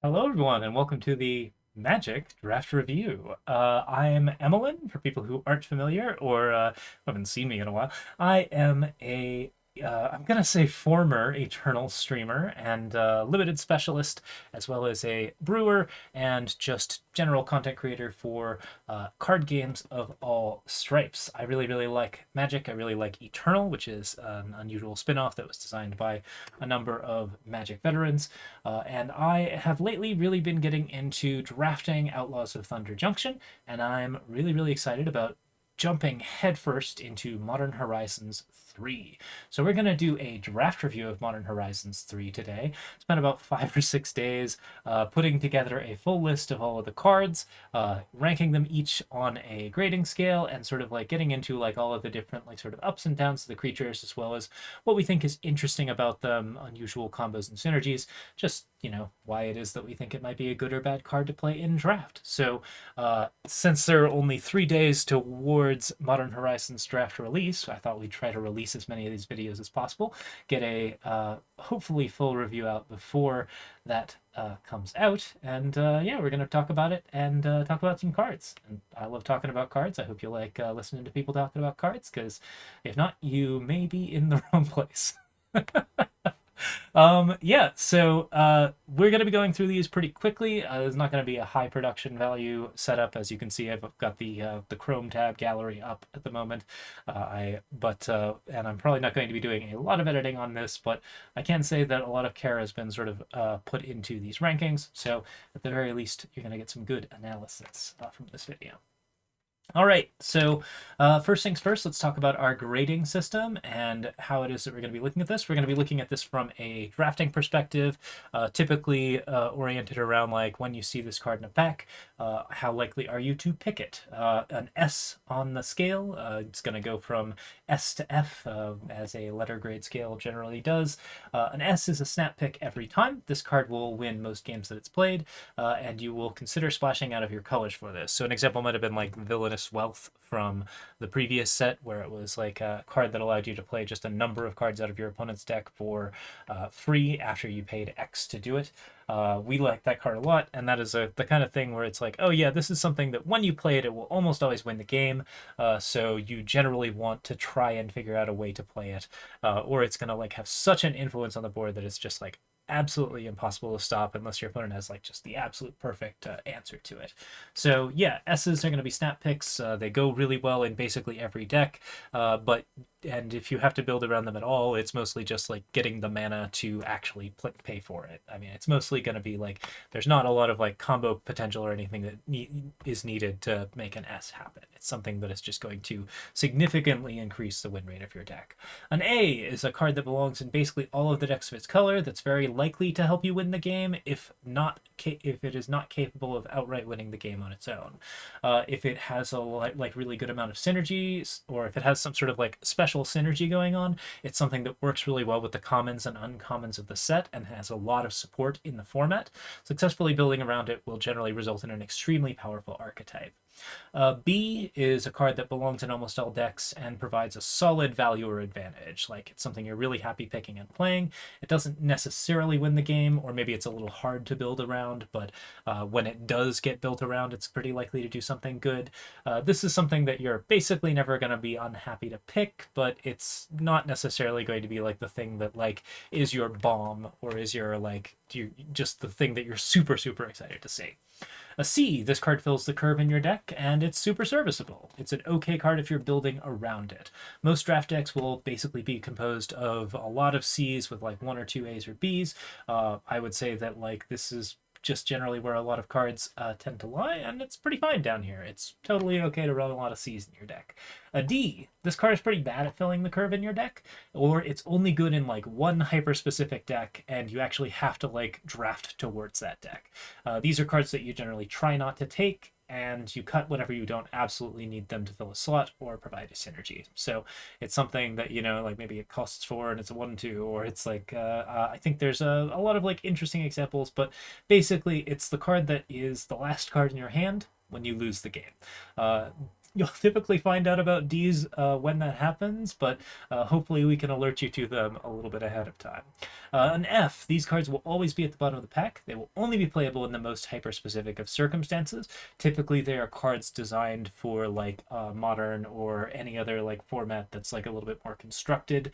Hello, everyone, and welcome to the Magic Draft Review. I am Emmeline, for people who aren't familiar or haven't seen me in a while. I am I'm gonna say former Eternal streamer and limited specialist, as well as a brewer and just general content creator for card games of all stripes. I really, really like Magic. I really like Eternal, which is an unusual spin-off that was designed by a number of Magic veterans. And I have lately really been getting into drafting Outlaws of Thunder Junction, and I'm really, really excited about jumping headfirst into Modern Horizons 3. So we're going to do a draft review of Modern Horizons 3 today. Spent about 5 or 6 days putting together a full list of all of the cards, ranking them each on a grading scale, and sort of like getting into like all of the different like sort of ups and downs of the creatures, as well as what we think is interesting about them, unusual combos and synergies, just why it is that we think it might be a good or bad card to play in draft. So since there are only 3 days towards Modern Horizons draft release, I thought we'd try to release as many of these videos as possible, get a hopefully full review out before that comes out. And yeah, we're going to talk about it and talk about some cards. And I love talking about cards. I hope you like listening to people talking about cards, because if not, you may be in the wrong place. Yeah, so we're going to be going through these pretty quickly. There's not going to be a high production value setup. As you can see, I've got the Chrome tab gallery up at the moment. And I'm probably not going to be doing a lot of editing on this, but I can say that a lot of care has been sort of put into these rankings. So at the very least, you're going to get some good analysis from this video. All right, so first things first, let's talk about our grading system and how it is that we're going to be looking at this. We're going to be looking at this from a drafting perspective, typically oriented around like when you see this card in a pack, how likely are you to pick it? An S on the scale, it's going to go from S to F, as a letter grade scale generally does. An S is a snap pick every time. This card will win most games that it's played, and you will consider splashing out of your colors for this. So an example might have been like Villainous Wealth from the previous set, where it was like a card that allowed you to play just a number of cards out of your opponent's deck for free after you paid X to do it. We like that card a lot, and that is the kind of thing where it's like, oh yeah, this is something that when you play it, it will almost always win the game. So you generally want to try and figure out a way to play it, or it's gonna like have such an influence on the board that it's just like absolutely impossible to stop unless your opponent has like just the absolute perfect answer to it. So yeah, S's are going to be snap picks. They go really well in basically every deck, and if you have to build around them at all, it's mostly just like getting the mana to actually pay for it. I mean, it's mostly going to be like there's not a lot of like combo potential or anything that is needed to make an S happen. It's something that is just going to significantly increase the win rate of your deck. An A is a card that belongs in basically all of the decks of its color, that's very likely to help you win the game, if it is not capable of outright winning the game on its own. If it has a like really good amount of synergies, or if it has some sort of like special synergy going on, it's something that works really well with the commons and uncommons of the set and has a lot of support in the format. Successfully building around it will generally result in an extremely powerful archetype. B is a card that belongs in almost all decks and provides a solid value or advantage. Like, it's something you're really happy picking and playing. It doesn't necessarily win the game, or maybe it's a little hard to build around, but when it does get built around, it's pretty likely to do something good. This is something that you're basically never going to be unhappy to pick, but it's not necessarily going to be like the thing that like is your bomb, or is your like just the thing that you're super, super excited to see. A C, this card fills the curve in your deck, and it's super serviceable. It's an okay card if you're building around it. Most draft decks will basically be composed of a lot of Cs with like one or two As or Bs. I would say that like this is just generally where a lot of cards tend to lie, and it's pretty fine down here. It's totally okay to run a lot of Cs in your deck. A D, this card is pretty bad at filling the curve in your deck, or it's only good in like one hyper-specific deck, and you actually have to like draft towards that deck. These are cards that you generally try not to take, and you cut whenever you don't absolutely need them to fill a slot or provide a synergy. So it's something that, like maybe it costs 4 and it's a 1/2, or it's like, I think there's a lot of like interesting examples, but basically it's the card that is the last card in your hand when you lose the game. you'll typically find out about D's when that happens, but hopefully we can alert you to them a little bit ahead of time. An F, these cards will always be at the bottom of the pack. They will only be playable in the most hyper-specific of circumstances. Typically, they are cards designed for like modern or any other like format that's like a little bit more constructed,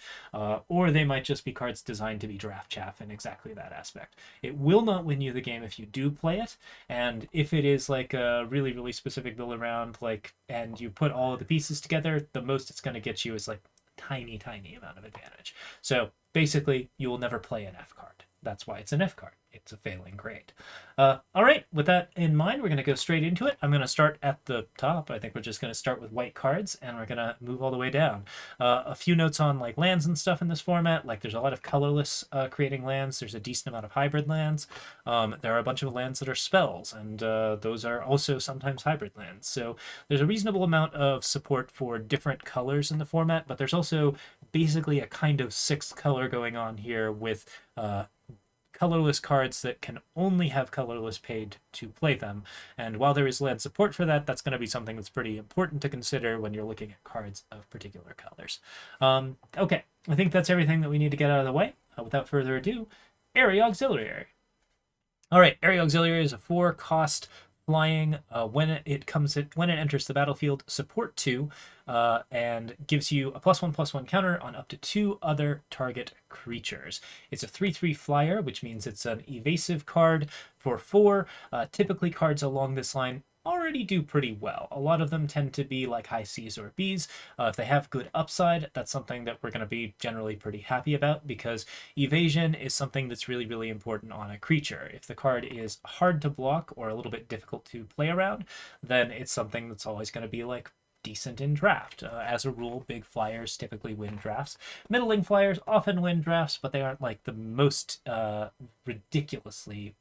or they might just be cards designed to be draft chaff in exactly that aspect. It will not win you the game if you do play it, and if it is like a really, really specific build around, like, and you put all of the pieces together, the most it's going to get you is like tiny, tiny amount of advantage. So basically, you will never play an F card. That's why it's an F card. It's a failing grade. All right, with that in mind, we're going to go straight into it. I'm going to start at the top. I think we're just going to start with white cards, and we're going to move all the way down. A few notes on like lands and stuff in this format. Like there's a lot of colorless creating lands. There's a decent amount of hybrid lands. There are a bunch of lands that are spells, and those are also sometimes hybrid lands. So there's a reasonable amount of support for different colors in the format, but there's also basically a kind of sixth color going on here with colorless cards that can only have colorless paid to play them. And while there is land support for that, that's going to be something that's pretty important to consider when you're looking at cards of particular colors. Okay, I think that's everything that we need to get out of the way. Without further ado, Area Auxiliary. All right, Area Auxiliary is a 4-cost flying. When it enters the battlefield, support 2, and gives you a +1/+1 counter on up to 2 other target creatures. It's a 3/3 flyer, which means it's an evasive card for 4. Typically, cards along this line already do pretty well. A lot of them tend to be like high C's or B's. If they have good upside, that's something that we're going to be generally pretty happy about, because evasion is something that's really, really important on a creature. If the card is hard to block or a little bit difficult to play around, then it's something that's always going to be like decent in draft. As a rule, big flyers typically win drafts. Middling flyers often win drafts, but they aren't like the most ridiculously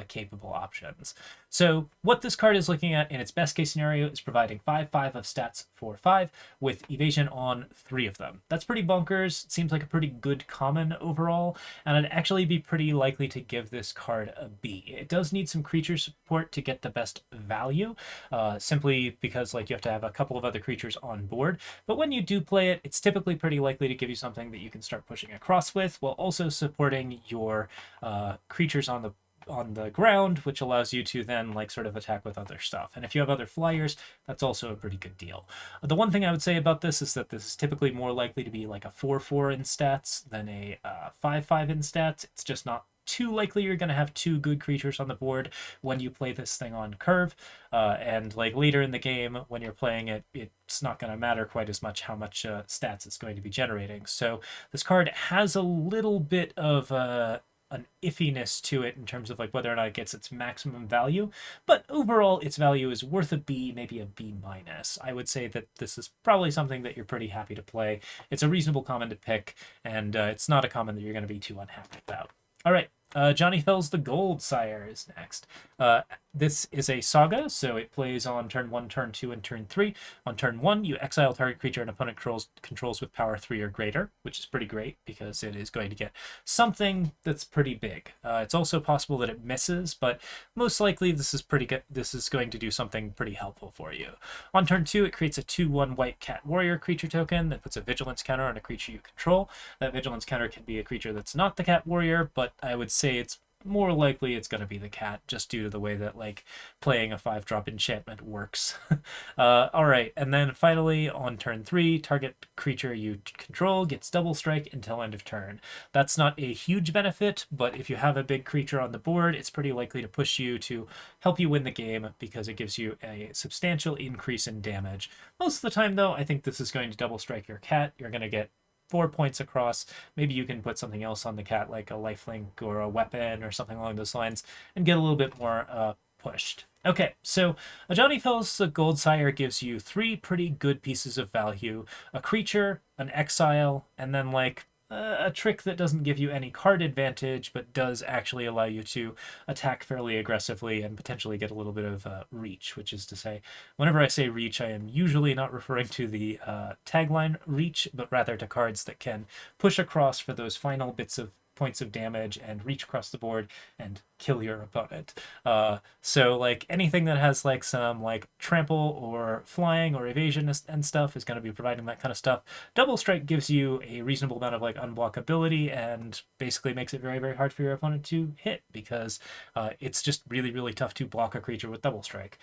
capable options. So what this card is looking at in its best case scenario is providing 5/5 of stats for 5 with evasion on 3 of them. That's pretty bonkers. It seems like a pretty good common overall, and I'd actually be pretty likely to give this card a B. It does need some creature support to get the best value, simply because like you have to have a couple of other creatures on board. But when you do play it, it's typically pretty likely to give you something that you can start pushing across with, while also supporting your creatures on the ground, which allows you to then like sort of attack with other stuff. And if you have other flyers, that's also a pretty good deal. The one thing I would say about this is that this is typically more likely to be like a 4/4 in stats than a 5/5 in stats. It's just not too likely you're going to have 2 good creatures on the board when you play this thing on curve. And like later in the game, when you're playing it, it's not going to matter quite as much how much stats it's going to be generating. So this card has a little bit of an iffiness to it in terms of like whether or not it gets its maximum value, but overall its value is worth a B, maybe a B minus. I would say that this is probably something that you're pretty happy to play. It's a reasonable common to pick, and it's not a common that you're going to be too unhappy about. All right, Johnny Fell's the Gold Sire is next. This is a saga, so it plays on turn 1, turn 2, and turn 3. On turn 1, you exile target creature an opponent controls with power 3 or greater, which is pretty great because it is going to get something that's pretty big. It's also possible that it misses, but most likely this is pretty good. This is going to do something pretty helpful for you. On turn 2, it creates a 2/1 white cat warrior creature token that puts a vigilance counter on a creature you control. That vigilance counter can be a creature that's not the cat warrior, but I would say it's more likely it's going to be the cat, just due to the way that like playing a 5-drop enchantment works. All right, and then finally on turn 3, target creature you control gets double strike until end of turn. That's not a huge benefit, but if you have a big creature on the board, it's pretty likely to push you to help you win the game because it gives you a substantial increase in damage. Most of the time though, I think this is going to double strike your cat. You're going to get 4 points across. Maybe you can put something else on the cat, like a lifelink or a weapon or something along those lines, and get a little bit more pushed. Okay, so a Johnny Fell's Gold Sire gives you 3 pretty good pieces of value: a creature, an exile, and then like a trick that doesn't give you any card advantage, but does actually allow you to attack fairly aggressively and potentially get a little bit of reach, which is to say, whenever I say reach, I am usually not referring to the tagline reach, but rather to cards that can push across for those final bits of points of damage and reach across the board and kill your opponent. So like anything that has like some like trample or flying or evasion and stuff is going to be providing that kind of stuff. Double strike gives you a reasonable amount of like unblockability and basically makes it very, very hard for your opponent to hit because it's just really, really tough to block a creature with double strike.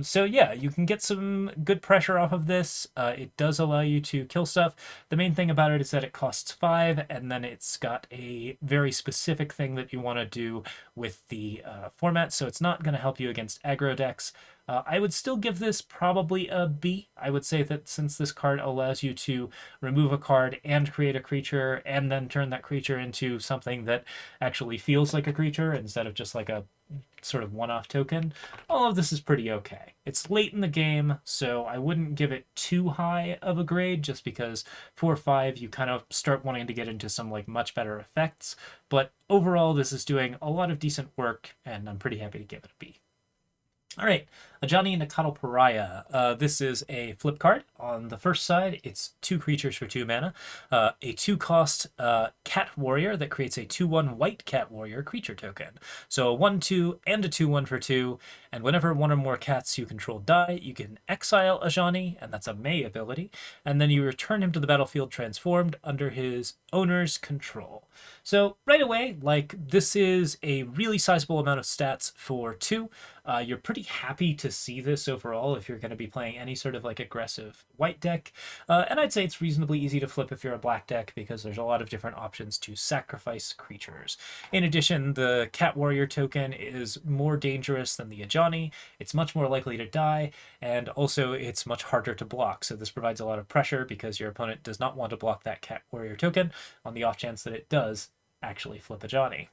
So yeah, you can get some good pressure off of this. It does allow you to kill stuff. The main thing about it is that it costs 5, and then it's got a very specific thing that you want to do with the format, so it's not going to help you against aggro decks. I would still give this probably a B. I would say that since this card allows you to remove a card and create a creature and then turn that creature into something that actually feels like a creature instead of just like a sort of one-off token, all of this is pretty okay. It's late in the game, so I wouldn't give it too high of a grade just because 4-5 you kind of start wanting to get into some like much better effects, but overall this is doing a lot of decent work and I'm pretty happy to give it a B. All right, Ajani Nakatl Pariah. This is a flip card. On the first side, it's 2 creatures for 2 mana. A 2-cost cat warrior that creates a 2/1 white cat warrior creature token. So a 1/2 and a 2/1 for 2, and whenever one or more cats you control die, you can exile Ajani, and that's a May ability, and then you return him to the battlefield transformed under his owner's control. So right away, like, this is a really sizable amount of stats for 2. You're pretty happy to see this overall if you're going to be playing any sort of like aggressive white deck. And I'd say it's reasonably easy to flip if you're a black deck because there's a lot of different options to sacrifice creatures. In addition, the Cat Warrior token is more dangerous than the Ajani. It's much more likely to die, and also it's much harder to block. So this provides a lot of pressure because your opponent does not want to block that Cat Warrior token on the off chance that it does actually flip Ajani.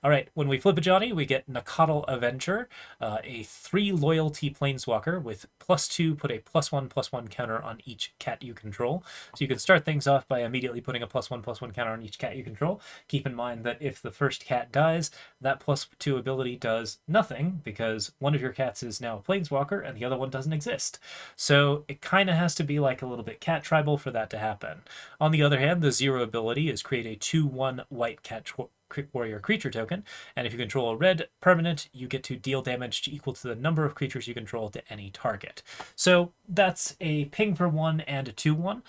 All right, when we flip Ajani, we get Nakatl Avenger, a 3 loyalty planeswalker with +2, put a +1/+1 counter on each cat you control. So you can start things off by immediately putting a +1/+1 counter on each cat you control. Keep in mind that if the first cat dies, that +2 ability does nothing because one of your cats is now a planeswalker and the other one doesn't exist. So it kind of has to be like a little bit cat tribal for that to happen. On the other hand, the 0 ability is create a 2/1 white cat warrior creature token, and if you control a red permanent, you get to deal damage equal to the number of creatures you control to any target. So that's a ping for 1 and a 2/1,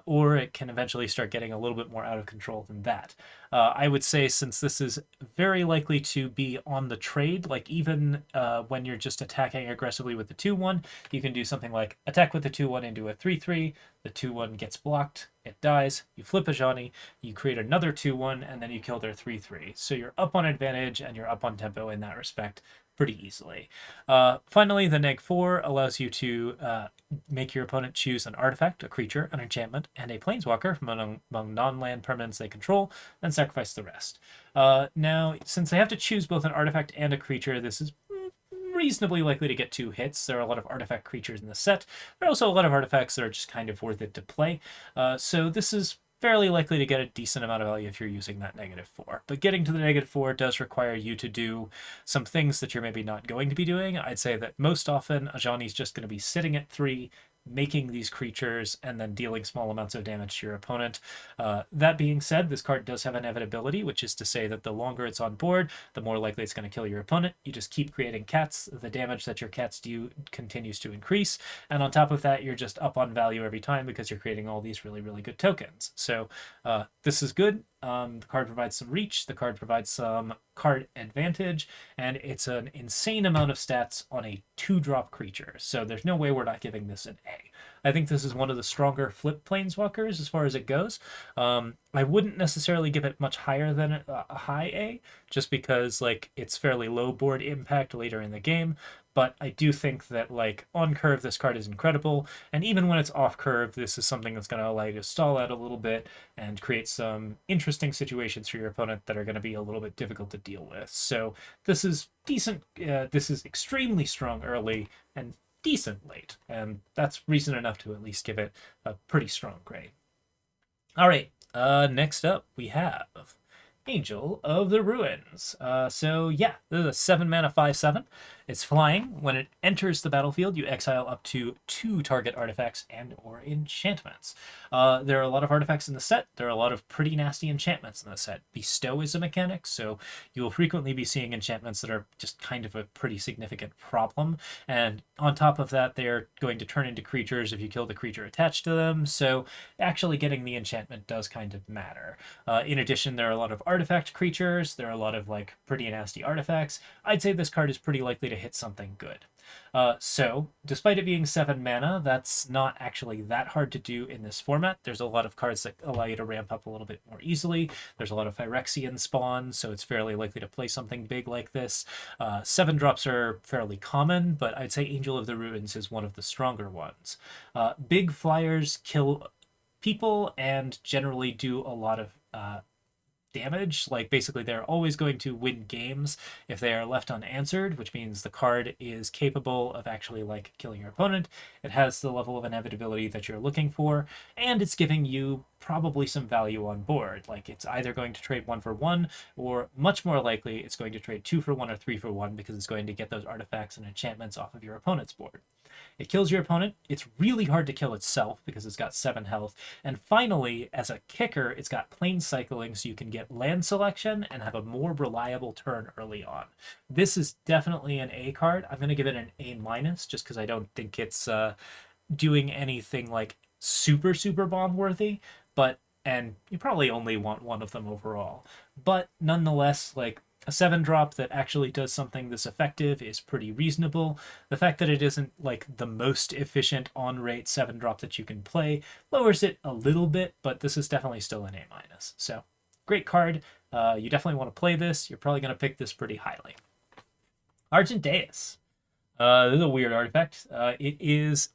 or it can eventually start getting a little bit more out of control than that. I would say since this is very likely to be on the trade, like even when you're just attacking aggressively with the 2/1, you can do something like attack with the 2/1 into a 3/3, the 2/1 gets blocked, it dies, you flip Ajani, you create another 2/1, and then you kill their 3/3. So you're up on advantage and you're up on tempo in that respect pretty easily. Finally, the neg4 allows you to make your opponent choose an artifact, a creature, an enchantment, and a planeswalker from among non-land permanents they control, and sacrifice the rest. Now, since they have to choose both an artifact and a creature, this is reasonably likely to get 2 hits. There are a lot of artifact creatures in the set. There are also a lot of artifacts that are just kind of worth it to play. So this is fairly likely to get a decent amount of value if you're using that -4. But getting to the -4 does require you to do some things that you're maybe not going to be doing. I'd say that most often Ajani's just going to be sitting at 3, making these creatures, and then dealing small amounts of damage to your opponent. That being said, this card does have inevitability, which is to say that the longer it's on board, the more likely it's going to kill your opponent. You just keep creating cats, the damage that your cats do continues to increase, and on top of that, you're just up on value every time because you're creating all these really, really good tokens. So this is good. The card provides some reach, the card provides some card advantage, and it's an insane amount of stats on a 2-drop creature. So there's no way we're not giving this an A. I think this is one of the stronger flip planeswalkers as far as it goes. I wouldn't necessarily give it much higher than a high A, just because like it's fairly low board impact later in the game. But I do think that like on curve, this card is incredible. And even when it's off curve, this is something that's going to allow you to stall out a little bit and create some interesting situations for your opponent that are going to be a little bit difficult to deal with. So this is decent. This is extremely strong early and decent late. And that's reason enough to at least give it a pretty strong grade. All right. Next up, we have Angel of the Ruins. So yeah, this is a 7 mana 5/7. It's flying. When it enters the battlefield, you exile up to 2 target artifacts and or enchantments. There are a lot of artifacts in the set. There are a lot of pretty nasty enchantments in the set. Bestow is a mechanic, so you will frequently be seeing enchantments that are just kind of a pretty significant problem. And on top of that, they're going to turn into creatures if you kill the creature attached to them, so actually getting the enchantment does kind of matter. In addition, there are a lot of artifact creatures. There are a lot of like pretty nasty artifacts. I'd say this card is pretty likely to hit something good. So, despite it being 7 mana, that's not actually that hard to do in this format. There's a lot of cards that allow you to ramp up a little bit more easily. There's a lot of Phyrexian spawn, so it's fairly likely to play something big like this. 7-drops are fairly common, but I'd say Angel of the Ruins is one of the stronger ones. Big flyers kill people and generally do a lot of damage. Like basically they're always going to win games if they are left unanswered, which means the card is capable of actually like killing your opponent. It has the level of inevitability that you're looking for, and it's giving you probably some value on board. Like it's either going to trade 1 for 1, or much more likely it's going to trade 2 for 1 or 3 for 1, because it's going to get those artifacts and enchantments off of your opponent's board. It kills your opponent. It's really hard to kill itself because it's got 7 health. And finally, as a kicker, it's got plane cycling, so you can get land selection and have a more reliable turn early on. This is definitely an A card. I'm going to give it an A minus just because I don't think it's doing anything like super, super bomb worthy. And you probably only want one of them overall. But nonetheless, like, a 7-drop that actually does something this effective is pretty reasonable. The fact that it isn't like the most efficient on-rate 7-drop that you can play lowers it a little bit, but this is definitely still an A-. So, great card. You definitely want to play this. You're probably going to pick this pretty highly. Argent Deus. This is a weird artifact. It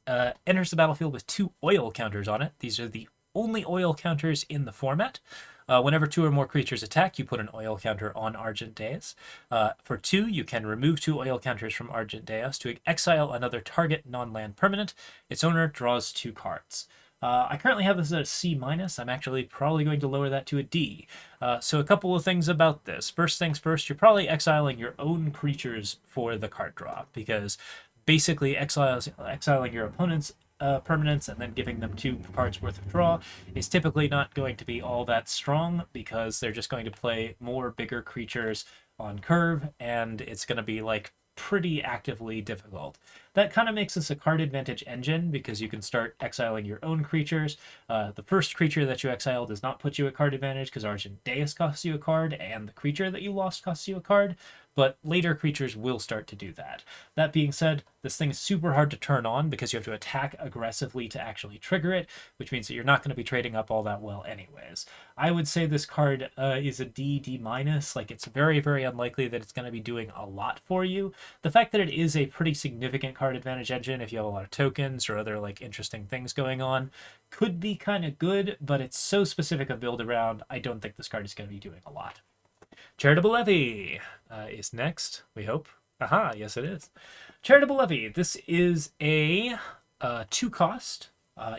enters the battlefield with 2 oil counters on it. These are the only oil counters in the format. Whenever 2 or more creatures attack, you put an oil counter on Argent Deus. For 2, you can remove 2 oil counters from Argent Deus to exile another target non-land permanent. Its owner draws 2 cards. I currently have this at a C-. I'm actually probably going to lower that to a D. So a couple of things about this. First things first, you're probably exiling your own creatures for the card draw, because basically exiling your opponent's permanents and then giving them 2 cards worth of draw is typically not going to be all that strong, because they're just going to play more bigger creatures on curve, and it's going to be like pretty actively difficult. That kind of makes this a card advantage engine, because you can start exiling your own creatures. The first creature that you exile does not put you at card advantage because Argent Deus costs you a card and the creature that you lost costs you a card, but later creatures will start to do that. That being said, this thing is super hard to turn on because you have to attack aggressively to actually trigger it, which means that you're not going to be trading up all that well anyways. I would say this card is a D, D-. Like, it's very, very unlikely that it's going to be doing a lot for you. The fact that it is a pretty significant card advantage engine, if you have a lot of tokens or other like interesting things going on, could be kind of good, but it's so specific a build around, I don't think this card is going to be doing a lot. Charitable Levy is next, we hope. Aha, yes it is. Charitable Levy. This is a 2-cost.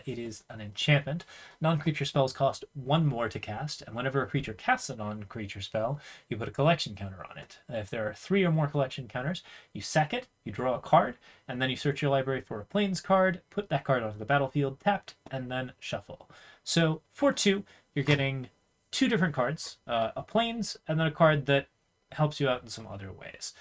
It is an enchantment. Non-creature spells cost 1 more to cast, and whenever a creature casts a non-creature spell, you put a collection counter on it. If there are 3 or more collection counters, you sack it, you draw a card, and then you search your library for a plains card, put that card onto the battlefield, tapped, and then shuffle. So for 2, you're getting 2 different cards, a plains, and then a card that helps you out in some other ways.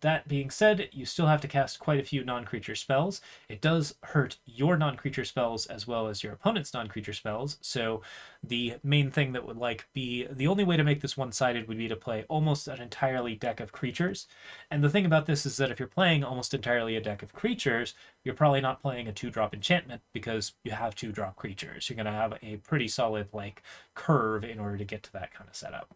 That being said, you still have to cast quite a few non-creature spells. It does hurt your non-creature spells as well as your opponent's non-creature spells, so the main thing that would be the only way to make this one-sided would be to play almost an entirely deck of creatures. And the thing about this is that if you're playing almost entirely a deck of creatures, you're probably not playing a 2-drop enchantment because you have 2-drop creatures. You're going to have a pretty solid like curve in order to get to that kind of setup.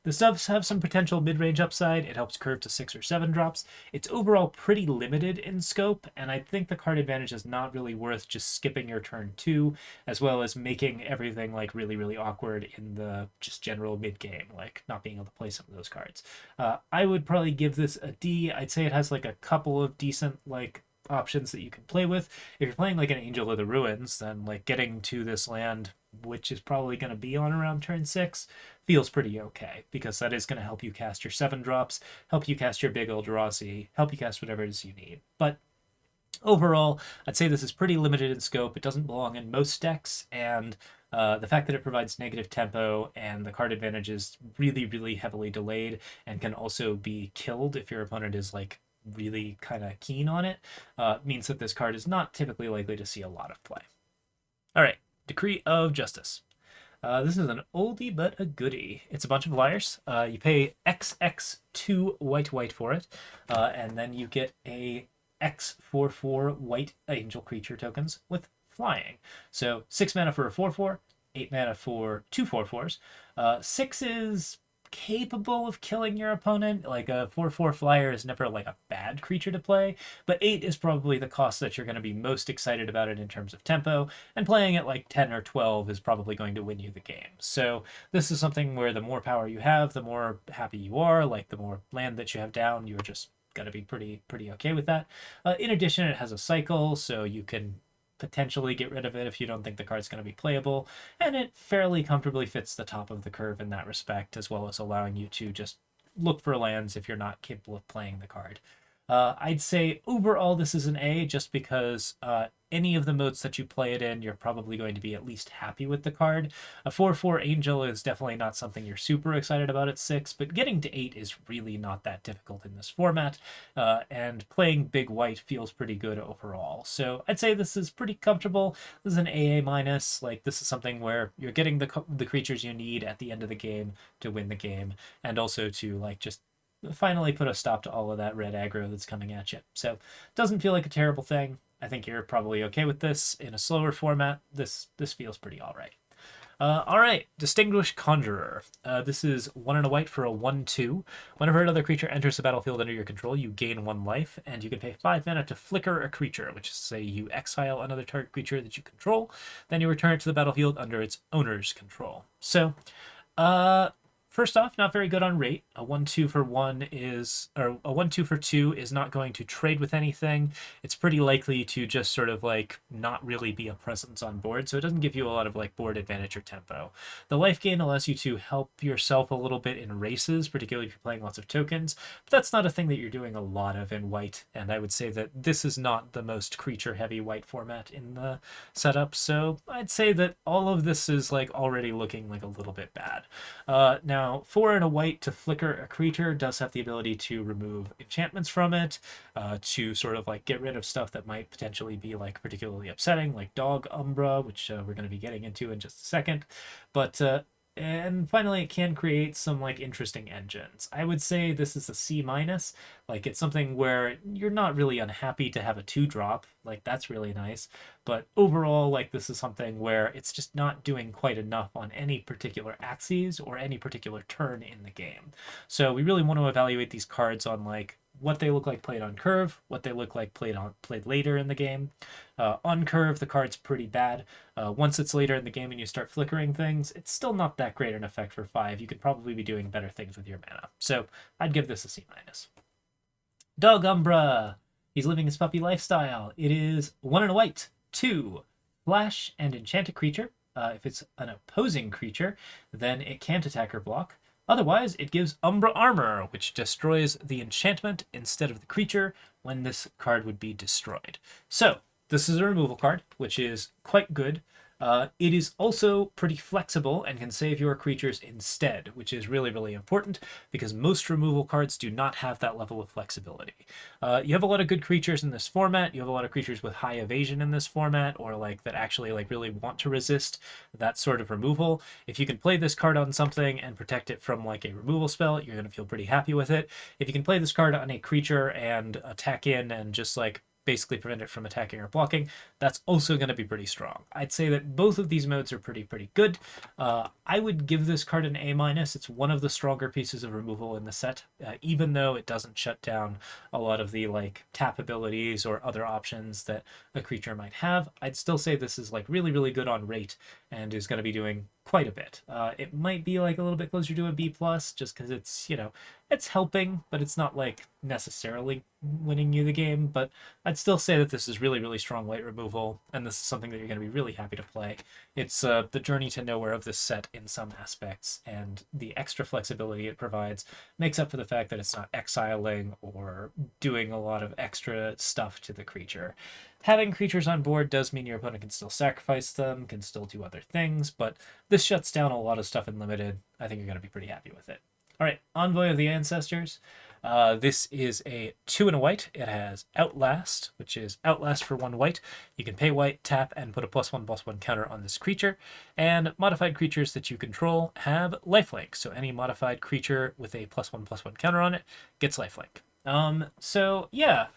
This does have some potential mid-range upside. It helps curve to 6 or 7 drops. It's overall pretty limited in scope, and I think the card advantage is not really worth just skipping your turn 2, as well as making everything like really, really awkward in the just general mid-game, like not being able to play some of those cards. I would probably give this a D. I'd say it has like a couple of decent like options that you can play with. If you're playing like an Angel of the Ruins, then like getting to this land, which is probably going to be on around turn 6, feels pretty okay, because that is going to help you cast your 7 drops, help you cast your big Eldrazi, help you cast whatever it is you need. But overall, I'd say this is pretty limited in scope. It doesn't belong in most decks, and the fact that it provides negative tempo and the card advantage is really, really heavily delayed and can also be killed if your opponent is like really kind of keen on it, means that this card is not typically likely to see a lot of play. All right, Decree of Justice. This is an oldie but a goodie. It's a bunch of flyers. You pay XX2 white for it, and then you get a X4/4 white angel creature tokens with flying. So 6 mana for a 4/4, 8 mana for 2 4/4s. 6 is capable of killing your opponent. Like a 4/4 flyer is never like a bad creature to play, but 8 is probably the cost that you're going to be most excited about it in terms of tempo, and playing at like 10 or 12 is probably going to win you the game. So this is something where the more power you have, the more happy you are. Like the more land that you have down, you're just going to be pretty okay with that. In addition, it has a cycle, so you can potentially get rid of it if you don't think the card's going to be playable, and it fairly comfortably fits the top of the curve in that respect, as well as allowing you to just look for lands if you're not capable of playing the card. I'd say overall this is an A, just because any of the modes that you play it in, you're probably going to be at least happy with the card. A 4/4 Angel is definitely not something you're super excited about at 6, but getting to 8 is really not that difficult in this format, and playing big white feels pretty good overall. So I'd say this is pretty comfortable. This is an AA minus. Like, this is something where you're getting the creatures you need at the end of the game to win the game, and also to like just finally put a stop to all of that red aggro that's coming at you. So doesn't feel like a terrible thing. I think you're probably okay with this in a slower format. This feels pretty all right. All right, Distinguished Conjurer. This is 1 and a white for a 1/2. Whenever another creature enters the battlefield under your control, you gain 1 life, and you can pay 5 mana to flicker a creature, which is to say you exile another target creature that you control, then you return it to the battlefield under its owner's control. So, first off, not very good on rate. A 1/2 for 1 is, or a 1/2 for 2 is not going to trade with anything. It's pretty likely to just sort of like not really be a presence on board, so it doesn't give you a lot of like board advantage or tempo. The life gain allows you to help yourself a little bit in races, particularly if you're playing lots of tokens, but that's not a thing that you're doing a lot of in white, and I would say that this is not the most creature heavy white format in the setup, so I'd say that all of this is like already looking like a little bit bad. Now, 4 and a white to flicker a creature does have the ability to remove enchantments from it, to sort of like get rid of stuff that might potentially be like particularly upsetting, like Dog Umbra, which we're going to be getting into in just a second. But and finally, it can create some like interesting engines. I would say this is a C minus. Like, it's something where you're not really unhappy to have a 2-drop. Like, that's really nice. But overall, like, this is something where it's just not doing quite enough on any particular axes or any particular turn in the game. So we really want to evaluate these cards on like what they look like played on curve, what they look like played later in the game. On curve, the card's pretty bad. Once it's later in the game and you start flickering things, it's still not that great an effect for 5. You could probably be doing better things with your mana. So I'd give this a C minus. Dog Umbra. He's living his puppy lifestyle. It is 1 and a white, 2. Flash and enchant a creature. If it's an opposing creature, then it can't attack or block. Otherwise, it gives Umbra Armor, which destroys the enchantment instead of the creature when this card would be destroyed. So, this is a removal card, which is quite good. It is also pretty flexible and can save your creatures instead, which is really, really important because most removal cards do not have that level of flexibility. You have a lot of good creatures in this format. You have a lot of creatures with high evasion in this format, or like that actually like really want to resist that sort of removal. If you can play this card on something and protect it from like a removal spell, you're going to feel pretty happy with it. If you can play this card on a creature and attack in and just like basically prevent it from attacking or blocking, that's also going to be pretty strong. I'd say that both of these modes are pretty good. I would give this card an A minus. It's one of the stronger pieces of removal in the set, even though it doesn't shut down a lot of the like tap abilities or other options that a creature might have. I'd still say this is like really, really good on rate and is going to be doing quite a bit. It might be like a little bit closer to a B plus, just because it's, you know, it's helping, but it's not like necessarily winning you the game. But I'd still say that this is really, really strong white removal, and this is something that you're going to be really happy to play. It's the journey to nowhere of this set in some aspects, and the extra flexibility it provides makes up for the fact that it's not exiling or doing a lot of extra stuff to the creature. Having creatures on board does mean your opponent can still sacrifice them, can still do other things, but this shuts down a lot of stuff in limited. I think you're going to be pretty happy with it. All right, Envoy of the Ancestors. This is a 2 and a white. It has Outlast, which is Outlast for 1 white. You can pay white, tap, and put a +1/+1 counter on this creature. And modified creatures that you control have lifelink. So any modified creature with a +1/+1 counter on it gets lifelink. So yeah,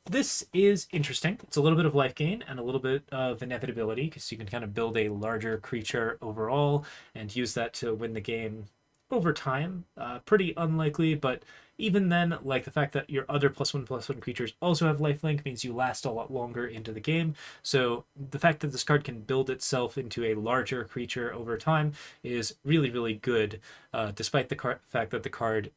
this is interesting. It's a little bit of life gain and a little bit of inevitability, because you can kind of build a larger creature overall and use that to win the game over time. Pretty unlikely, but even then, like the fact that your other +1/+1 creatures also have lifelink means you last a lot longer into the game. So the fact that this card can build itself into a larger creature over time is really, really good, despite the fact that the card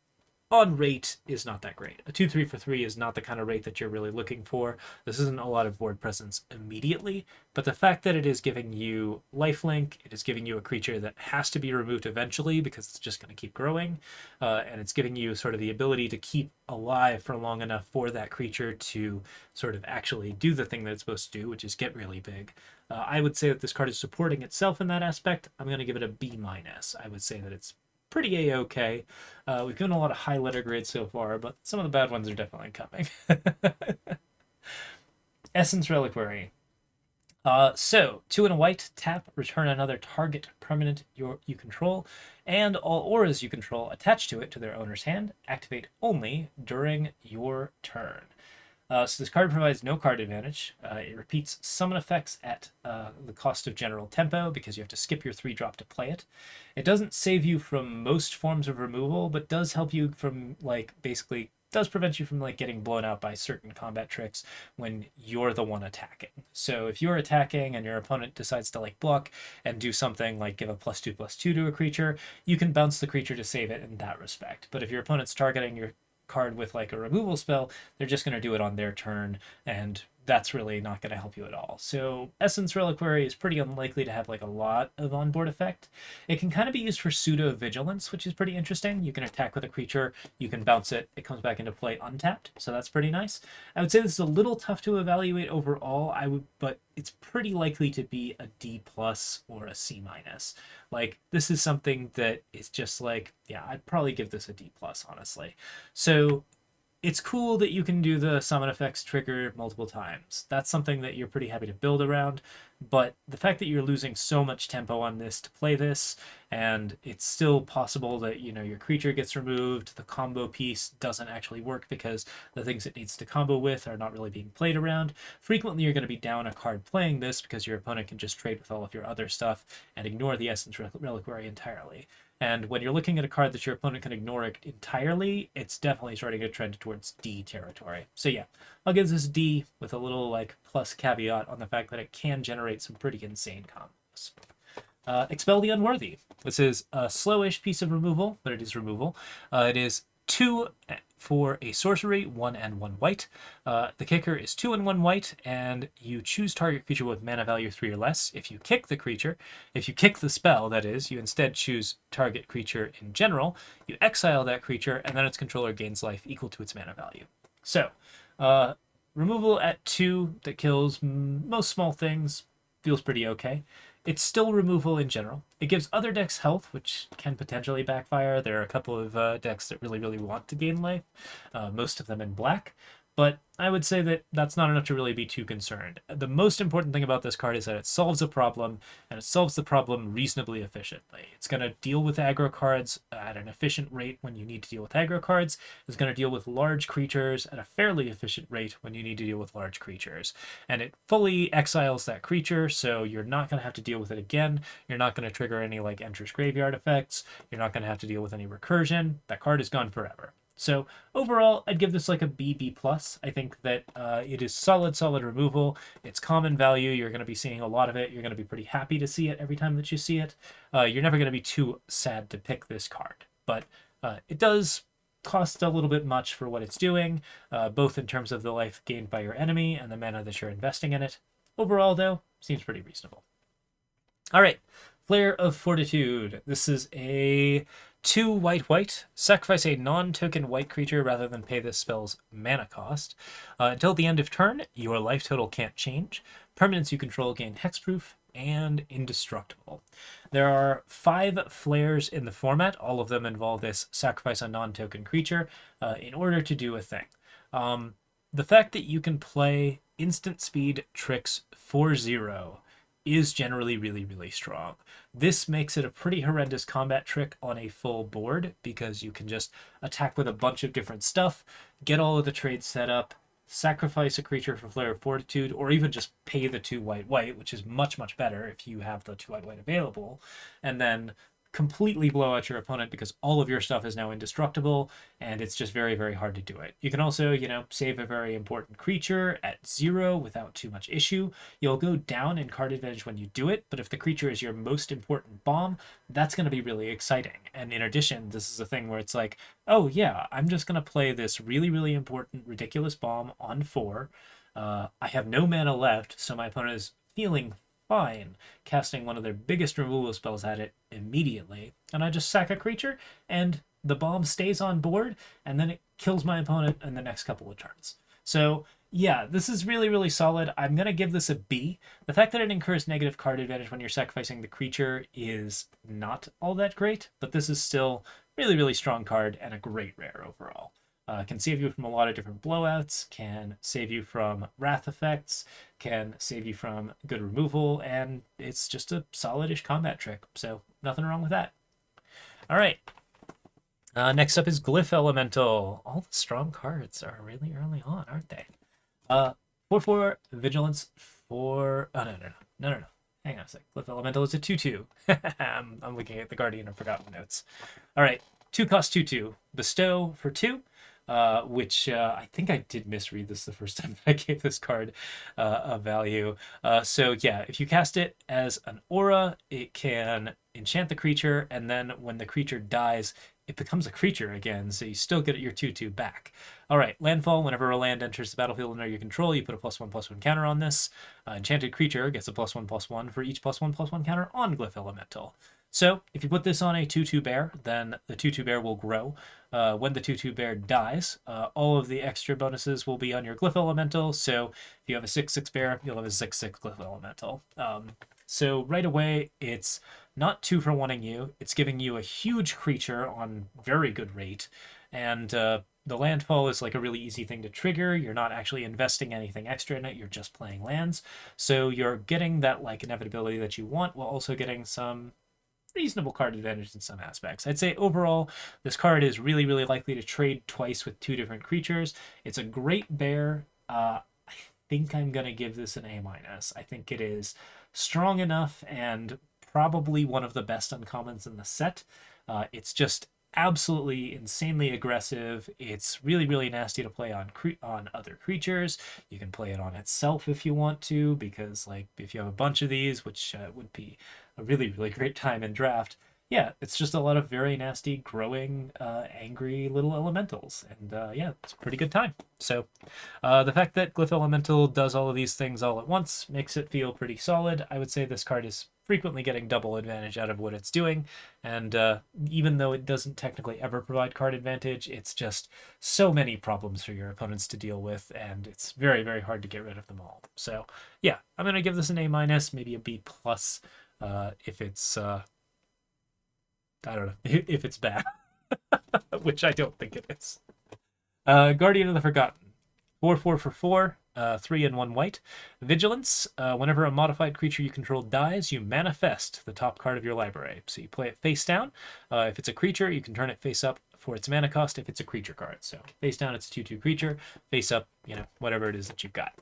on rate is not that great. A 2/3 for 3 is not the kind of rate that you're really looking for. This isn't a lot of board presence immediately, but the fact that it is giving you lifelink, it is giving you a creature that has to be removed eventually because it's just going to keep growing, and it's giving you sort of the ability to keep alive for long enough for that creature to sort of actually do the thing that it's supposed to do, which is get really big. I would say that this card is supporting itself in that aspect. I'm going to give it a B-. I would say that it's pretty a-okay. We've given a lot of high letter grades so far, but some of the bad ones are definitely coming. Essence Reliquary. So 2 and a white, tap, return another target permanent you control, and all auras you control attached to it to their owner's hand activate only during your turn. So this card provides no card advantage. It repeats summon effects at the cost of general tempo because you have to skip your 3-drop to play it. It doesn't save you from most forms of removal, but does help you from, like, basically does prevent you from, like, getting blown out by certain combat tricks when you're the one attacking. So if you're attacking and your opponent decides to, like, block and do something like give a +2/+2 to a creature, you can bounce the creature to save it in that respect. But if your opponent's targeting your card with like a removal spell, they're just going to do it on their turn, and that's really not going to help you at all. So Essence Reliquary is pretty unlikely to have like a lot of onboard effect. It can kind of be used for pseudo vigilance, which is pretty interesting. You can attack with a creature, you can bounce it, it comes back into play untapped, so that's pretty nice. I would say this is a little tough to evaluate overall, but it's pretty likely to be a D+ or a C-. Like, this is something that is just like, yeah, I'd probably give this a D+, honestly. So it's cool that you can do the summon effects trigger multiple times. That's something that you're pretty happy to build around, but the fact that you're losing so much tempo on this to play this, and it's still possible that, you know, your creature gets removed, the combo piece doesn't actually work because the things it needs to combo with are not really being played around. Frequently you're going to be down a card playing this because your opponent can just trade with all of your other stuff and ignore the Essence Reliquary entirely. And when you're looking at a card that your opponent can ignore it entirely, it's definitely starting to trend towards D territory. So yeah, I'll give this D with a little like plus caveat on the fact that it can generate some pretty insane combos. Expel the Unworthy. This is a slowish piece of removal, but it is removal. It is 2 for a sorcery, 1 and 1 white. The kicker is 2 and 1 white, and you choose target creature with mana value 3 or less. If you kick the spell, that is, you instead choose target creature in general, you exile that creature, and then its controller gains life equal to its mana value. So, removal at 2 that kills most small things feels pretty okay. It's still removal in general. It gives other decks health, which can potentially backfire. There are a couple of decks that really, really want to gain life, most of them in black. But I would say that that's not enough to really be too concerned. The most important thing about this card is that it solves a problem, and it solves the problem reasonably efficiently. It's going to deal with aggro cards at an efficient rate when you need to deal with aggro cards. It's going to deal with large creatures at a fairly efficient rate when you need to deal with large creatures. And it fully exiles that creature, so you're not going to have to deal with it again. You're not going to trigger any like Enter's Graveyard effects. You're not going to have to deal with any recursion. That card is gone forever. So overall, I'd give this like a B, B plus. I think that it is solid removal. It's common value. You're going to be seeing a lot of it. You're going to be pretty happy to see it every time that you see it. You're never going to be too sad to pick this card, but it does cost a little bit much for what it's doing, both in terms of the life gained by your enemy and the mana that you're investing in it. Overall, though, seems pretty reasonable. All right, Flare of Fortitude. This is a 2 white. Sacrifice a non-token white creature rather than pay this spell's mana cost. Until the end of turn, your life total can't change. Permanents you control gain hexproof and indestructible. There are 5 flares in the format. All of them involve this sacrifice a non-token creature in order to do a thing. The fact that you can play instant speed tricks 4-0 is generally really strong. This makes it a pretty horrendous combat trick on a full board because you can just attack with a bunch of different stuff, get all of the trades set up, sacrifice a creature for Flare of Fortitude, or even just pay the 2 white, which is much better if you have the 2 white available, and then completely blow out your opponent because all of your stuff is now indestructible, and it's just very hard to do it. You can also, save a very important creature at 0 without too much issue. You'll go down in card advantage when you do it, but if the creature is your most important bomb, that's going to be really exciting. And in addition, this is a thing where it's like, oh yeah, I'm just going to play this really important, ridiculous bomb on 4. I have no mana left, so my opponent is feeling fine casting one of their biggest removal spells at it immediately, and I just sack a creature and the bomb stays on board, and then it kills my opponent in the next couple of turns. So yeah, this is really solid. I'm going to give this a B. The fact that it incurs negative card advantage when you're sacrificing the creature is not all that great, but this is still really strong card and a great rare overall. Can save you from a lot of different blowouts, can save you from wrath effects, can save you from good removal, and it's just a solid-ish combat trick, so nothing wrong with that. All right. Next up is Glyph Elemental. All the strong cards are really early on, aren't they? 4/4 Vigilance for... Oh, no. Hang on a sec. Glyph Elemental is a 2/2. I'm looking at the Guardian of Forgotten notes. All right. 2 cost 2/2. Bestow for 2. Which I think I did misread this the first time I gave this card a value. So yeah, if you cast it as an aura, it can enchant the creature, and then when the creature dies, it becomes a creature again, so you still get your 2/2 back. All right, landfall. Whenever a land enters the battlefield under your control, you put a +1/+1 counter on this. Enchanted creature gets a +1/+1 for each +1/+1 counter on Glyph Elemental. So if you put this on a 2/2 bear, then the 2/2 bear will grow. When the 2/2 bear dies, all of the extra bonuses will be on your Glyph Elemental. So if you have a 6/6 bear, you'll have a 6/6 Glyph Elemental. So right away, it's not 2 for 1ing you. It's giving you a huge creature on very good rate. And the landfall is like a really easy thing to trigger. You're not actually investing anything extra in it. You're just playing lands. So you're getting that like inevitability that you want while also getting some reasonable card advantage in some aspects. I'd say overall, this card is really likely to trade twice with 2 different creatures. It's a great bear. I think I'm going to give this an A-. I think it is strong enough and probably one of the best uncommons in the set. It's just absolutely insanely aggressive. It's really nasty to play on other creatures. You can play it on itself if you want to, because like if you have a bunch of these, which would be a really great time in draft, yeah, it's just a lot of very nasty, growing, angry little elementals. And yeah, it's a pretty good time. So the fact that Glyph Elemental does all of these things all at once makes it feel pretty solid. I would say this card is frequently getting double advantage out of what it's doing. And even though it doesn't technically ever provide card advantage, it's just so many problems for your opponents to deal with, and it's very hard to get rid of them all. So yeah, I'm going to give this an A-, maybe a B+, if it's... I don't know if it's bad, which I don't think it is. Guardian of the Forgotten. 4/4 for 4, 3 and 1 white. Vigilance. Whenever a modified creature you control dies, you manifest the top card of your library. So you play it face down. If it's a creature, you can turn it face up for its mana cost if it's a creature card. So face down, it's a 2/2 creature. Face up, whatever it is that you've got.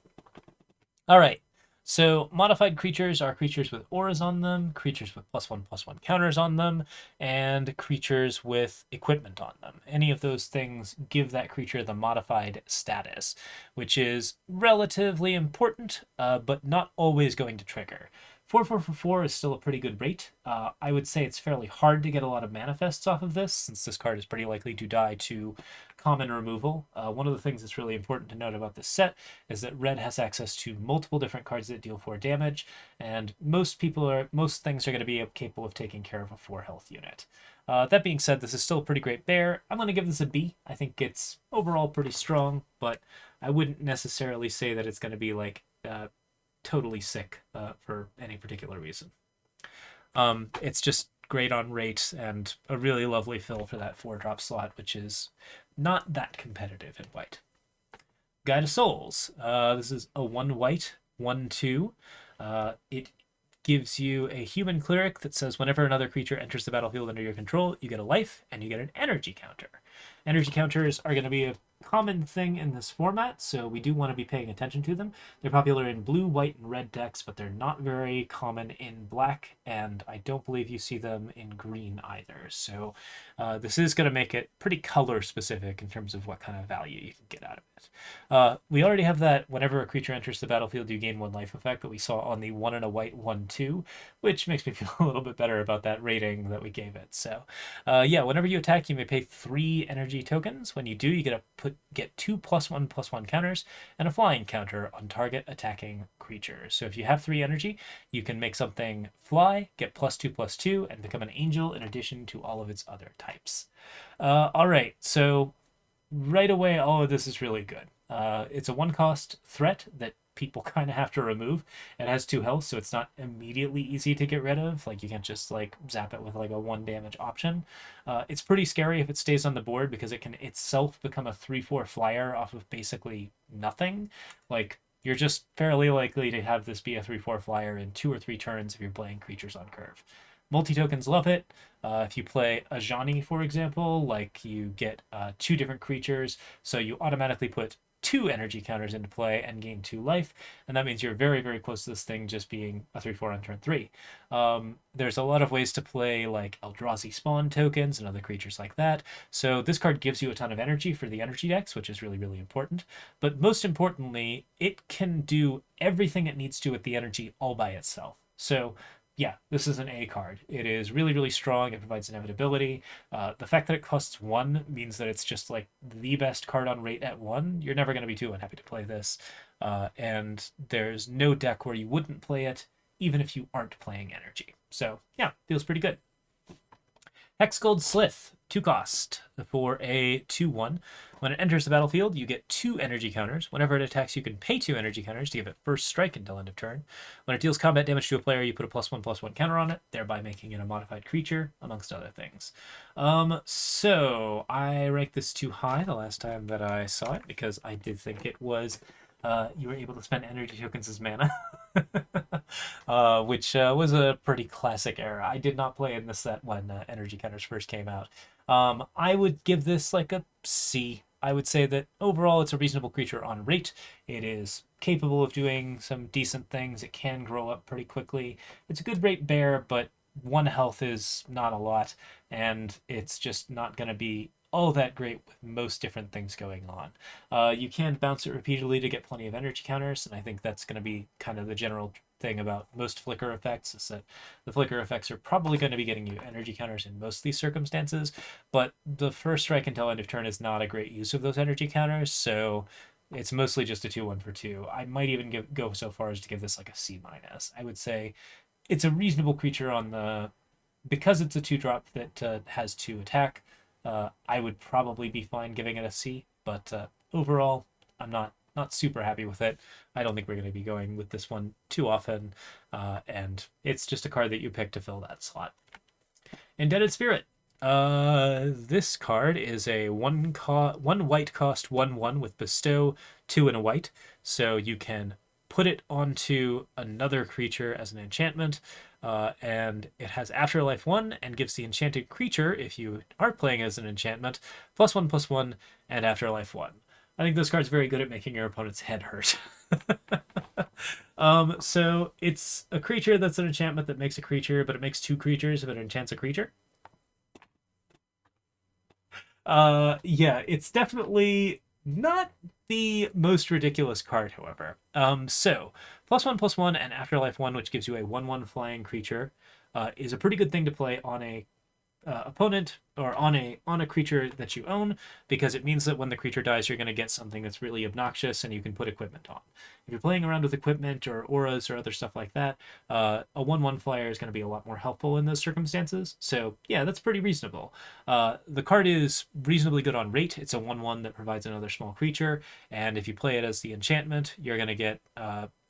All right. So modified creatures are creatures with auras on them, creatures with +1/+1 counters on them, and creatures with equipment on them. Any of those things give that creature the modified status, which is relatively important, but not always going to trigger. 4/4/4 is still a pretty good rate. I would say it's fairly hard to get a lot of manifests off of this, since this card is pretty likely to die to common removal. One of the things that's really important to note about this set is that red has access to multiple different cards that deal 4 damage, and most things are going to be capable of taking care of a 4 health unit. That being said, this is still a pretty great bear. I'm going to give this a B. I think it's overall pretty strong, but I wouldn't necessarily say that it's going to be like totally sick for any particular reason. It's just great on rate and a really lovely fill for that 4-drop slot, which is not that competitive in white. Guide of Souls. This is a 1 white, 1/2. It gives you a human cleric that says whenever another creature enters the battlefield under your control, you get a life and you get an energy counter. Energy counters are going to be a common thing in this format, so we do want to be paying attention to them. They're popular in blue, white, and red decks, but they're not very common in black, and I don't believe you see them in green either. So this is going to make it pretty color specific in terms of what kind of value you can get out of it. We already have that whenever a creature enters the battlefield, you gain 1 life effect that we saw on the 1 and a white 1/2, which makes me feel a little bit better about that rating that we gave it. So yeah, whenever you attack, you may pay 3 energy tokens. When you do, you get 2 +1/+1 counters and a flying counter on target attacking creature. So if you have 3 energy, you can make something fly, get +2/+2, and become an angel in addition to all of its other types. All right, so right away, all of this is really good. It's a 1-cost threat that people kind of have to remove. It has 2 health, so it's not immediately easy to get rid of. Like, you can't just like zap it with like a 1 damage option. It's pretty scary if it stays on the board because it can itself become a 3/4 flyer off of basically nothing. Like, you're just fairly likely to have this be a 3/4 flyer in 2 or 3 turns if you're playing creatures on curve. Multi-tokens love it. If you play Ajani, for example, like, you get 2 different creatures, so you automatically put 2 energy counters into play and gain 2 life, and that means you're very, very close to this thing just being a 3/4 on turn 3. There's a lot of ways to play like Eldrazi spawn tokens and other creatures like that, so this card gives you a ton of energy for the energy decks, which is really, really important. But most importantly, it can do everything it needs to with the energy all by itself. So yeah, this is an A card. It is really, really strong. It provides inevitability. The fact that it costs 1 means that it's just like the best card on rate at 1. You're never going to be too unhappy to play this. And there's no deck where you wouldn't play it, even if you aren't playing energy. So yeah, feels pretty good. Hexgold Slith, 2 cost for a 2/1. When it enters the battlefield, you get 2 energy counters. Whenever it attacks, you can pay 2 energy counters to give it first strike until end of turn. When it deals combat damage to a player, you put a +1/+1 counter on it, thereby making it a modified creature, amongst other things. So I ranked this too high the last time that I saw it because I did think it was you were able to spend energy tokens as mana. Which was a pretty classic era. I did not play in this set when energy counters first came out. I would give this like a C. I would say that overall it's a reasonable creature on rate. It is capable of doing some decent things. It can grow up pretty quickly. It's a good rate bear, but 1 health is not a lot, and it's just not going to be all that great with most different things going on. You can bounce it repeatedly to get plenty of energy counters, and I think that's going to be kind of the general thing about most flicker effects, is that the flicker effects are probably going to be getting you energy counters in most of these circumstances, but the first strike until end of turn is not a great use of those energy counters, so it's mostly just a 2/1 for 2. I might even go so far as to give this like a C-. I would say it's a reasonable creature on the... Because it's a 2-drop that has 2 attack, I would probably be fine giving it a C, but overall, I'm not super happy with it. I don't think we're going to be going with this one too often, and it's just a card that you pick to fill that slot. Indebted Spirit. This card is a 1 white cost 1/1 with Bestow, 2 and a white, so you can put it onto another creature as an enchantment, and it has Afterlife 1 and gives the enchanted creature, if you are playing as an enchantment, +1/+1 and Afterlife 1. I think this card's very good at making your opponent's head hurt. So it's a creature that's an enchantment that makes a creature, but it makes two creatures if it enchants a creature. Yeah, it's definitely not the most ridiculous card, however. So plus one, and Afterlife one, which gives you a 1/1 flying creature, is a pretty good thing to play on a opponent or on a creature that you own, because it means that when the creature dies, you're going to get something that's really obnoxious and you can put equipment on. If you're playing around with equipment or auras or other stuff like that, a 1/1 flyer is going to be a lot more helpful in those circumstances. So yeah, that's pretty reasonable. The card is reasonably good on rate. It's a 1/1 that provides another small creature, and if you play it as the enchantment, you're going to get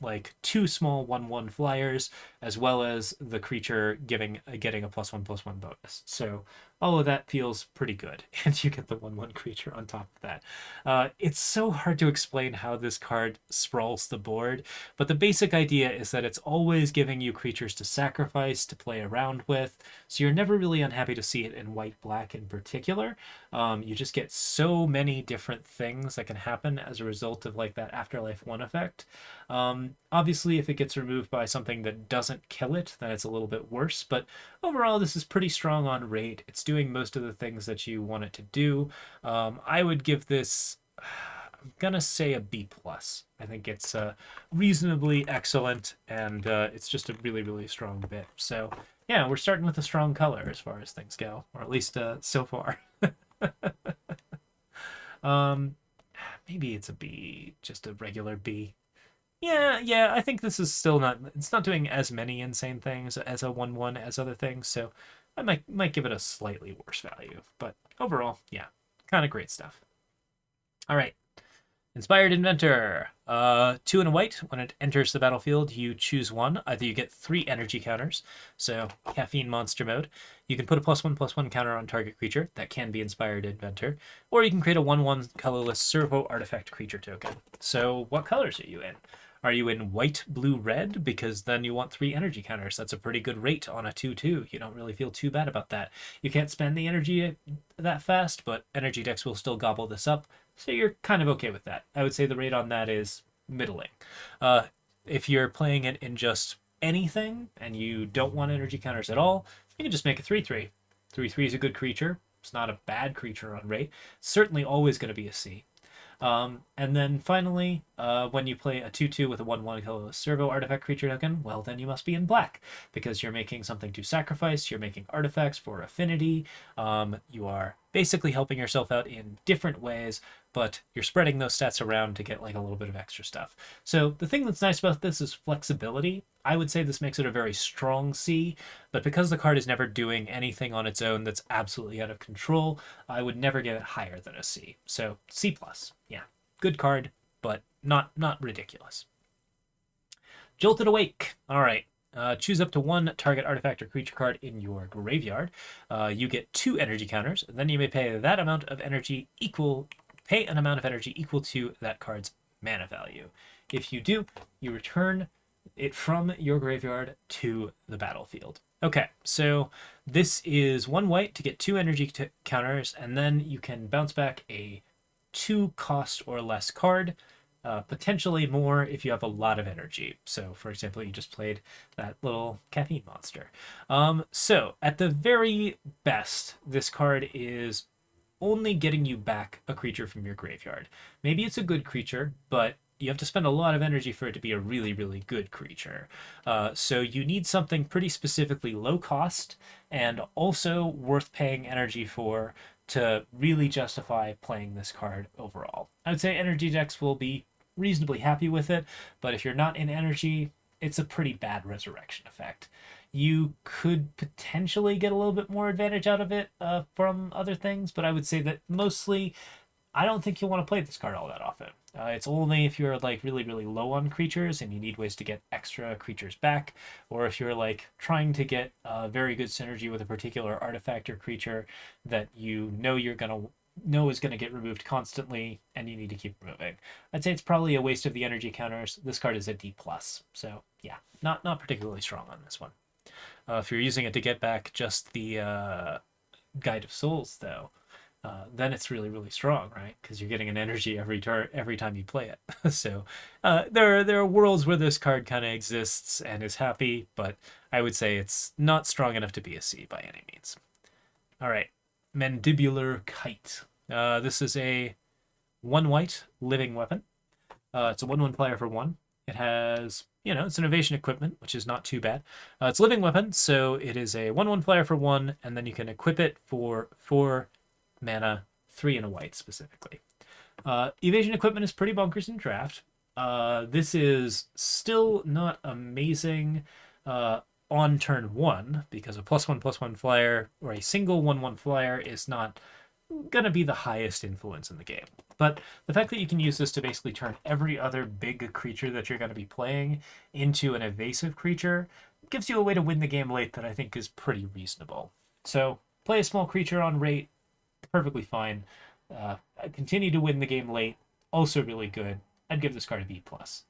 like two small 1/1 flyers, as well as the creature getting a +1/+1 bonus. So all of that feels pretty good, and you get the 1/1 creature on top of that. It's so hard to explain how this card sprawls the board, but the basic idea is that it's always giving you creatures to sacrifice to play around with, so you're never really unhappy to see it in white-black in particular. You just get so many different things that can happen as a result of like that Afterlife 1 effect. Obviously, if it gets removed by something that doesn't kill it, then it's a little bit worse, but overall, this is pretty strong on rate. It's doing most of the things that you want it to do. I would give this, I'm gonna say a B plus. I think it's reasonably excellent, and it's just a really, really strong bit. So yeah, we're starting with a strong color as far as things go, or at least so far. um, Maybe it's a B, just a regular B. Yeah, I think this is still not. It's not doing as many insane things as a 1/1 as other things, so I might give it a slightly worse value. But overall, yeah, kind of great stuff. All right, Inspired Inventor. Two and a white. When it enters the battlefield, you choose one. Either you get 3 energy counters, so caffeine monster mode. You can put a +1/+1 counter on target creature. That can be Inspired Inventor. Or you can create a 1/1 colorless servo artifact creature token. So what colors are you in? Are you in white, blue, red? Because then you want 3 energy counters. That's a pretty good rate on a 2/2. You don't really feel too bad about that. You can't spend the energy that fast, but energy decks will still gobble this up. So you're kind of okay with that. I would say the rate on that is middling. Uh, if you're playing it in just anything and you don't want energy counters at all, you can just make a 3/3. 3/3 is a good creature. It's not a bad creature on rate. It's certainly always going to be a C. And then finally, when you play a 2/2 with a 1/1 colorless servo artifact creature token, well, then you must be in black because you're making something to sacrifice, you're making artifacts for affinity, you are basically helping yourself out in different ways, but you're spreading those stats around to get like a little bit of extra stuff. So the thing that's nice about this is flexibility. I would say this makes it a very strong C, but because the card is never doing anything on its own that's absolutely out of control, I would never give it higher than a C. So C plus. Yeah, good card, but not ridiculous. Jolted Awake. All right. Choose up to one target artifact or creature card in your graveyard. You get 2 energy counters. Then you may pay that amount of energy equal. Pay an amount of energy equal to that card's mana value. If you do, you return it from your graveyard to the battlefield. Okay, so this is 1 white to get 2 energy counters, and then you can bounce back a 2 cost or less card. Potentially more if you have a lot of energy. So, for example, you just played that little caffeine monster. So, at the very best, this card is only getting you back a creature from your graveyard. Maybe it's a good creature, but you have to spend a lot of energy for it to be a really, really good creature. So you need something pretty specifically low cost and also worth paying energy for to really justify playing this card overall. I would say energy decks will be reasonably happy with it, but if you're not in energy, it's a pretty bad resurrection effect. You could potentially get a little bit more advantage out of it from other things, but I would say that mostly I don't think you'll want to play this card all that often. It's only if you're like really, really low on creatures and you need ways to get extra creatures back, or if you're like trying to get very good synergy with a particular artifact or creature that you know you're gonna know is gonna get removed constantly, and you need to keep removing. I'd say it's probably a waste of the energy counters. This card is a D plus, so yeah, not particularly strong on this one. If you're using it to get back just the Guide of Souls, though, then it's really, really strong, right? Because you're getting an energy every turn, every time you play it. So there are worlds where this card kind of exists and is happy, but I would say it's not strong enough to be a C by any means. All right, Mandibular Kite. This is a 1 white living weapon. It's a 1/1 flyer for 1. It has, it's an evasion equipment, which is not too bad. It's a living weapon, so it is a 1/1 flyer for 1, and then you can equip it for 4 mana, 3 and a white specifically. Evasion equipment is pretty bonkers in draft. This is still not amazing on turn 1, because a +1/+1 flyer or a single 1/1 flyer is not going to be the highest influence in the game. But the fact that you can use this to basically turn every other big creature that you're going to be playing into an evasive creature gives you a way to win the game late that I think is pretty reasonable. So play a small creature on rate, perfectly fine. Continue to win the game late, also really good. I'd give this card a B+.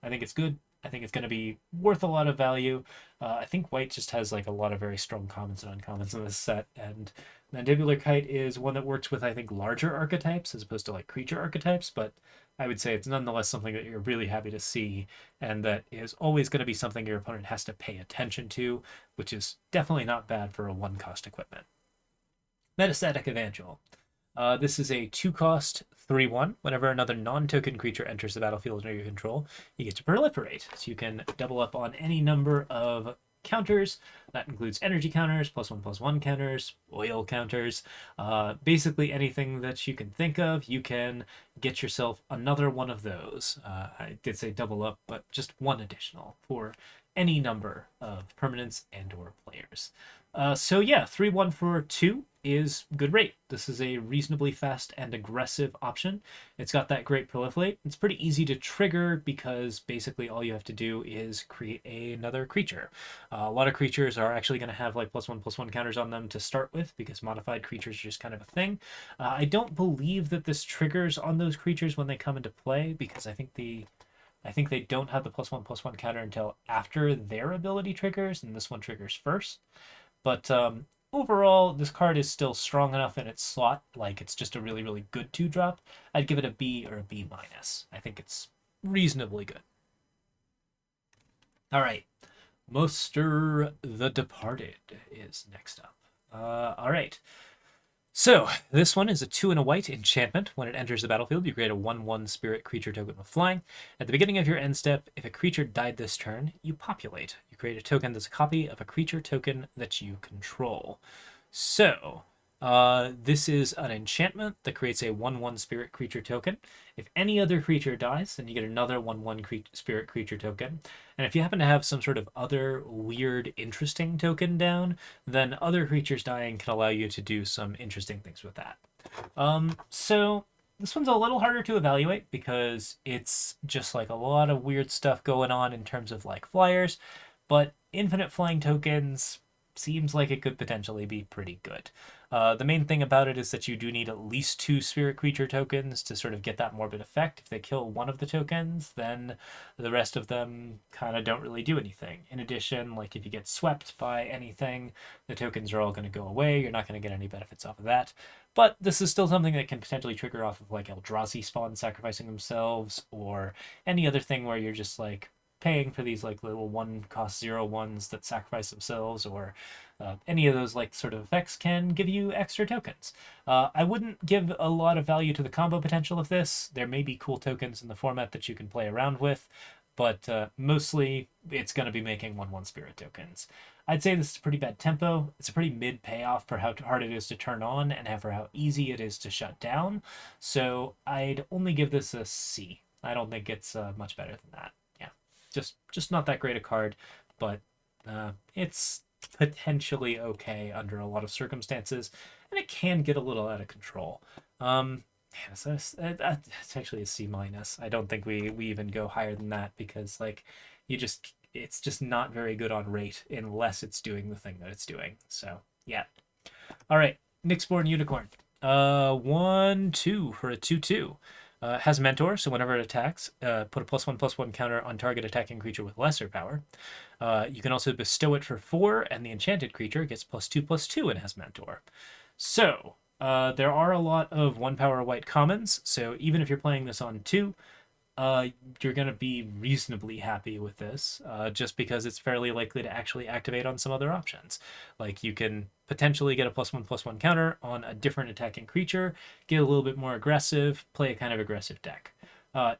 I think it's good. I think it's going to be worth a lot of value. I think white just has like a lot of very strong commons and uncommons in this set, and Mandibular Kite is one that works with, I think, larger archetypes as opposed to like creature archetypes, but I would say it's nonetheless something that you're really happy to see, and that is always going to be something your opponent has to pay attention to, which is definitely not bad for a 1-cost equipment. Metastatic Evangel. This is a 2-cost 3/1. Whenever another non-token creature enters the battlefield under your control, you get to proliferate. So you can double up on any number of counters. That includes energy counters, +1/+1 counters, oil counters, basically anything that you can think of. You can get yourself another one of those. I did say double up, but just one additional for any number of permanents and or players. So yeah, 3/1 for 2 is good rate. This is a reasonably fast and aggressive option. It's got that great proliferate. It's pretty easy to trigger because basically all you have to do is create another creature. A lot of creatures are actually going to have like +1/+1 counters on them to start with because modified creatures are just kind of a thing. I don't believe that this triggers on those creatures when they come into play, because I think they don't have the +1/+1 counter until after their ability triggers, and this one triggers first. But overall, this card is still strong enough in its slot, like it's just a really, really good 2-drop. I'd give it a B or a B-. I think it's reasonably good. All right, Moster the Departed is next up. All right. So, this one is a 2 and a white enchantment. When it enters the battlefield, you create a 1/1 spirit creature token with flying. At the beginning of your end step, if a creature died this turn, you populate. You create a token that's a copy of a creature token that you control. So, this is an enchantment that creates a 1/1 spirit creature token. If any other creature dies, then you get another 1/1 spirit creature token. And if you happen to have some sort of other weird, interesting token down, then other creatures dying can allow you to do some interesting things with that. So this one's a little harder to evaluate because it's just like a lot of weird stuff going on in terms of like flyers, but infinite flying tokens seems like it could potentially be pretty good. The main thing about it is that you do need at least 2 spirit creature tokens to sort of get that morbid effect. If they kill one of the tokens, then the rest of them kind of don't really do anything. In addition, like if you get swept by anything, the tokens are all going to go away. You're not going to get any benefits off of that. But this is still something that can potentially trigger off of like Eldrazi spawns sacrificing themselves, or any other thing where you're just like paying for these like little 1-cost 0/1s that sacrifice themselves, or any of those like sort of effects can give you extra tokens. I wouldn't give a lot of value to the combo potential of this. There may be cool tokens in the format that you can play around with, but mostly it's going to be making 1/1 spirit tokens. I'd say this is a pretty bad tempo. It's a pretty mid payoff for how hard it is to turn on and for how easy it is to shut down. So I'd only give this a C. I don't think it's much better than that. Yeah, just not that great a card, but it's potentially okay under a lot of circumstances, and it can get a little out of control. So it's actually a C-. I don't think we even go higher than that, because like it's just not very good on rate unless it's doing the thing that it's doing. So yeah. All right, Nyxborn Unicorn. 1/2 for a 2/2. Has Mentor, so whenever it attacks, put a +1/+1 counter on target attacking creature with lesser power. You can also bestow it for 4, and the enchanted creature gets +2/+2 and has Mentor. So, There are a lot of 1 power white commons, so even if you're playing this on 2, uh, you're going to be reasonably happy with this, just because it's fairly likely to actually activate on some other options. Like you can potentially get a +1/+1 counter on a different attacking creature, get a little bit more aggressive, play a kind of aggressive deck.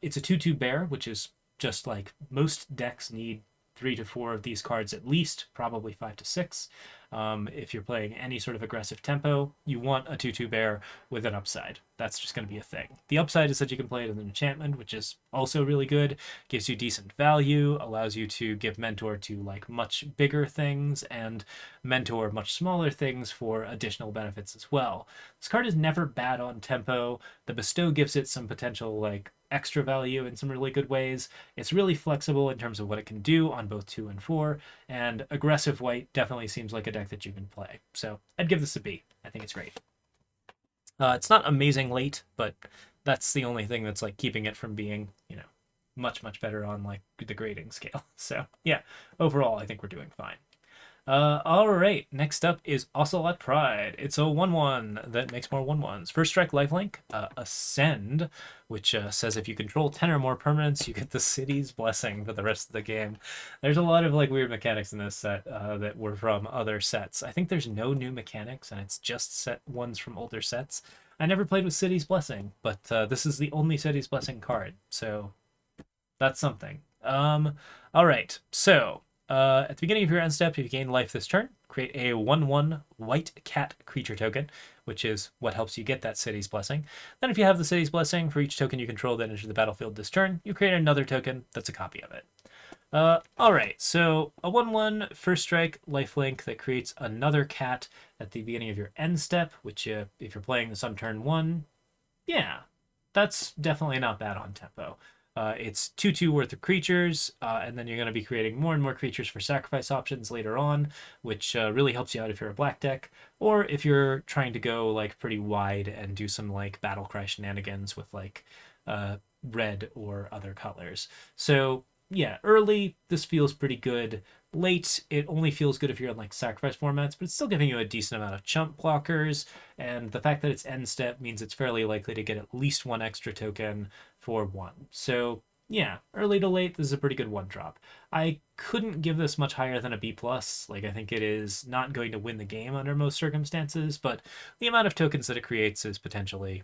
It's a 2/2 bear, which is just like most decks need 3 to 4 of these cards at least, probably 5 to 6. If you're playing any sort of aggressive tempo, you want a 2/2 bear with an upside. That's just going to be a thing. The upside is that you can play it as an enchantment, which is also really good, gives you decent value, allows you to give mentor to like much bigger things and mentor much smaller things for additional benefits as well. This card is never bad on tempo. The bestow gives it some potential like extra value in some really good ways. It's really flexible in terms of what it can do on both 2 and 4, and aggressive white definitely seems like a deck that you can play. So I'd give this a B. I think it's great. It's not amazing late, but that's the only thing that's like keeping it from being, much, much better on like the grading scale. So yeah, overall, I think we're doing fine. All right, next up is Ocelot Pride. It's a 1/1 that makes more 1/1s. First strike lifelink, Ascend, which says if you control 10 or more permanents, you get the city's blessing for the rest of the game. There's a lot of like weird mechanics in this set that were from other sets. I think there's no new mechanics, and it's just set ones from older sets. I never played with City's Blessing, but this is the only City's Blessing card, so that's something. All right, so at the beginning of your end step, if you gain life this turn, create a 1/1 white cat creature token, which is what helps you get that City's Blessing. Then if you have the City's Blessing, for each token you control that enters the battlefield this turn, you create another token that's a copy of it. All right, so a 1/1 first strike lifelink that creates another cat at the beginning of your end step, which if you're playing this on turn 1, yeah, that's definitely not bad on tempo. It's 2/2 worth of creatures, and then you're going to be creating more and more creatures for sacrifice options later on, which really helps you out if you're a black deck, or if you're trying to go like pretty wide and do some like battle cry shenanigans with like red or other colors. So yeah, early this feels pretty good. Late, it only feels good if you're in like sacrifice formats, but it's still giving you a decent amount of chump blockers, and the fact that it's end step means it's fairly likely to get at least one extra token for 1. So yeah, early to late, this is a pretty good 1-drop. I couldn't give this much higher than a B+. Like, I think it is not going to win the game under most circumstances, but the amount of tokens that it creates is potentially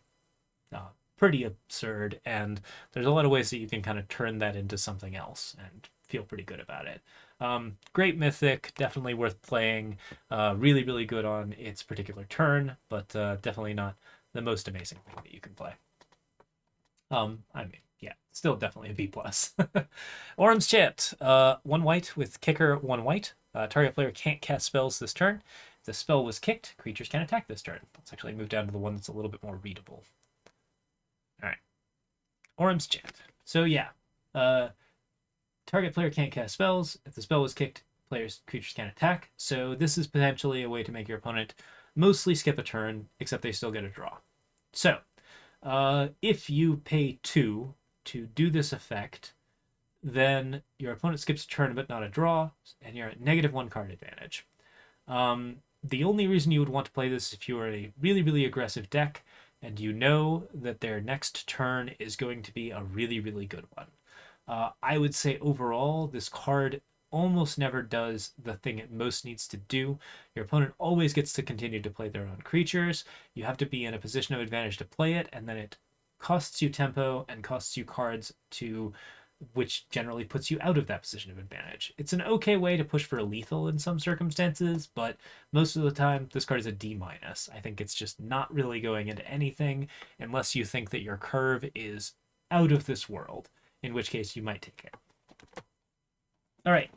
pretty absurd, and there's a lot of ways that you can kind of turn that into something else and feel pretty good about it. Great mythic, definitely worth playing. Really, really good on its particular turn, but definitely not the most amazing thing that you can play. I mean, yeah, still definitely a B+. Orm's Chant, 1 white with kicker 1 white. Target player can't cast spells this turn. If the spell was kicked, creatures can attack this turn. Let's actually move down to the one that's a little bit more readable. All right, Orm's Chant. So yeah, target player can't cast spells. If the spell was kicked, creatures can't attack. So this is potentially a way to make your opponent mostly skip a turn, except they still get a draw. So if you pay 2 to do this effect, then your opponent skips a turn but not a draw, and you're at -1 card advantage. The only reason you would want to play this is if you are a really, really aggressive deck, and you know that their next turn is going to be a really, really good one. I would say overall, this card almost never does the thing it most needs to do. Your opponent always gets to continue to play their own creatures. You have to be in a position of advantage to play it, and then it costs you tempo and costs you cards which generally puts you out of that position of advantage. It's an okay way to push for a lethal in some circumstances, but most of the time this card is a D-. I think it's just not really going into anything unless you think that your curve is out of this world, in which case you might take it. All right,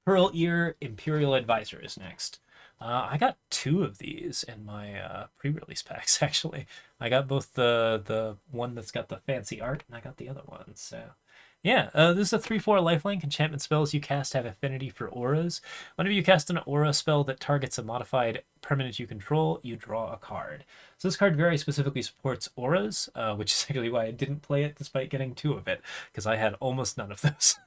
Pearl Ear Imperial Advisor is next. I got 2 of these in my pre-release packs, actually. I got both the one that's got the fancy art, and I got the other one, so... Yeah, this is a 3/4 lifelink. Enchantment spells you cast have affinity for auras. Whenever you cast an aura spell that targets a modified permanent you control, you draw a card. So this card very specifically supports auras, which is actually why I didn't play it despite getting 2 of it, because I had almost none of those.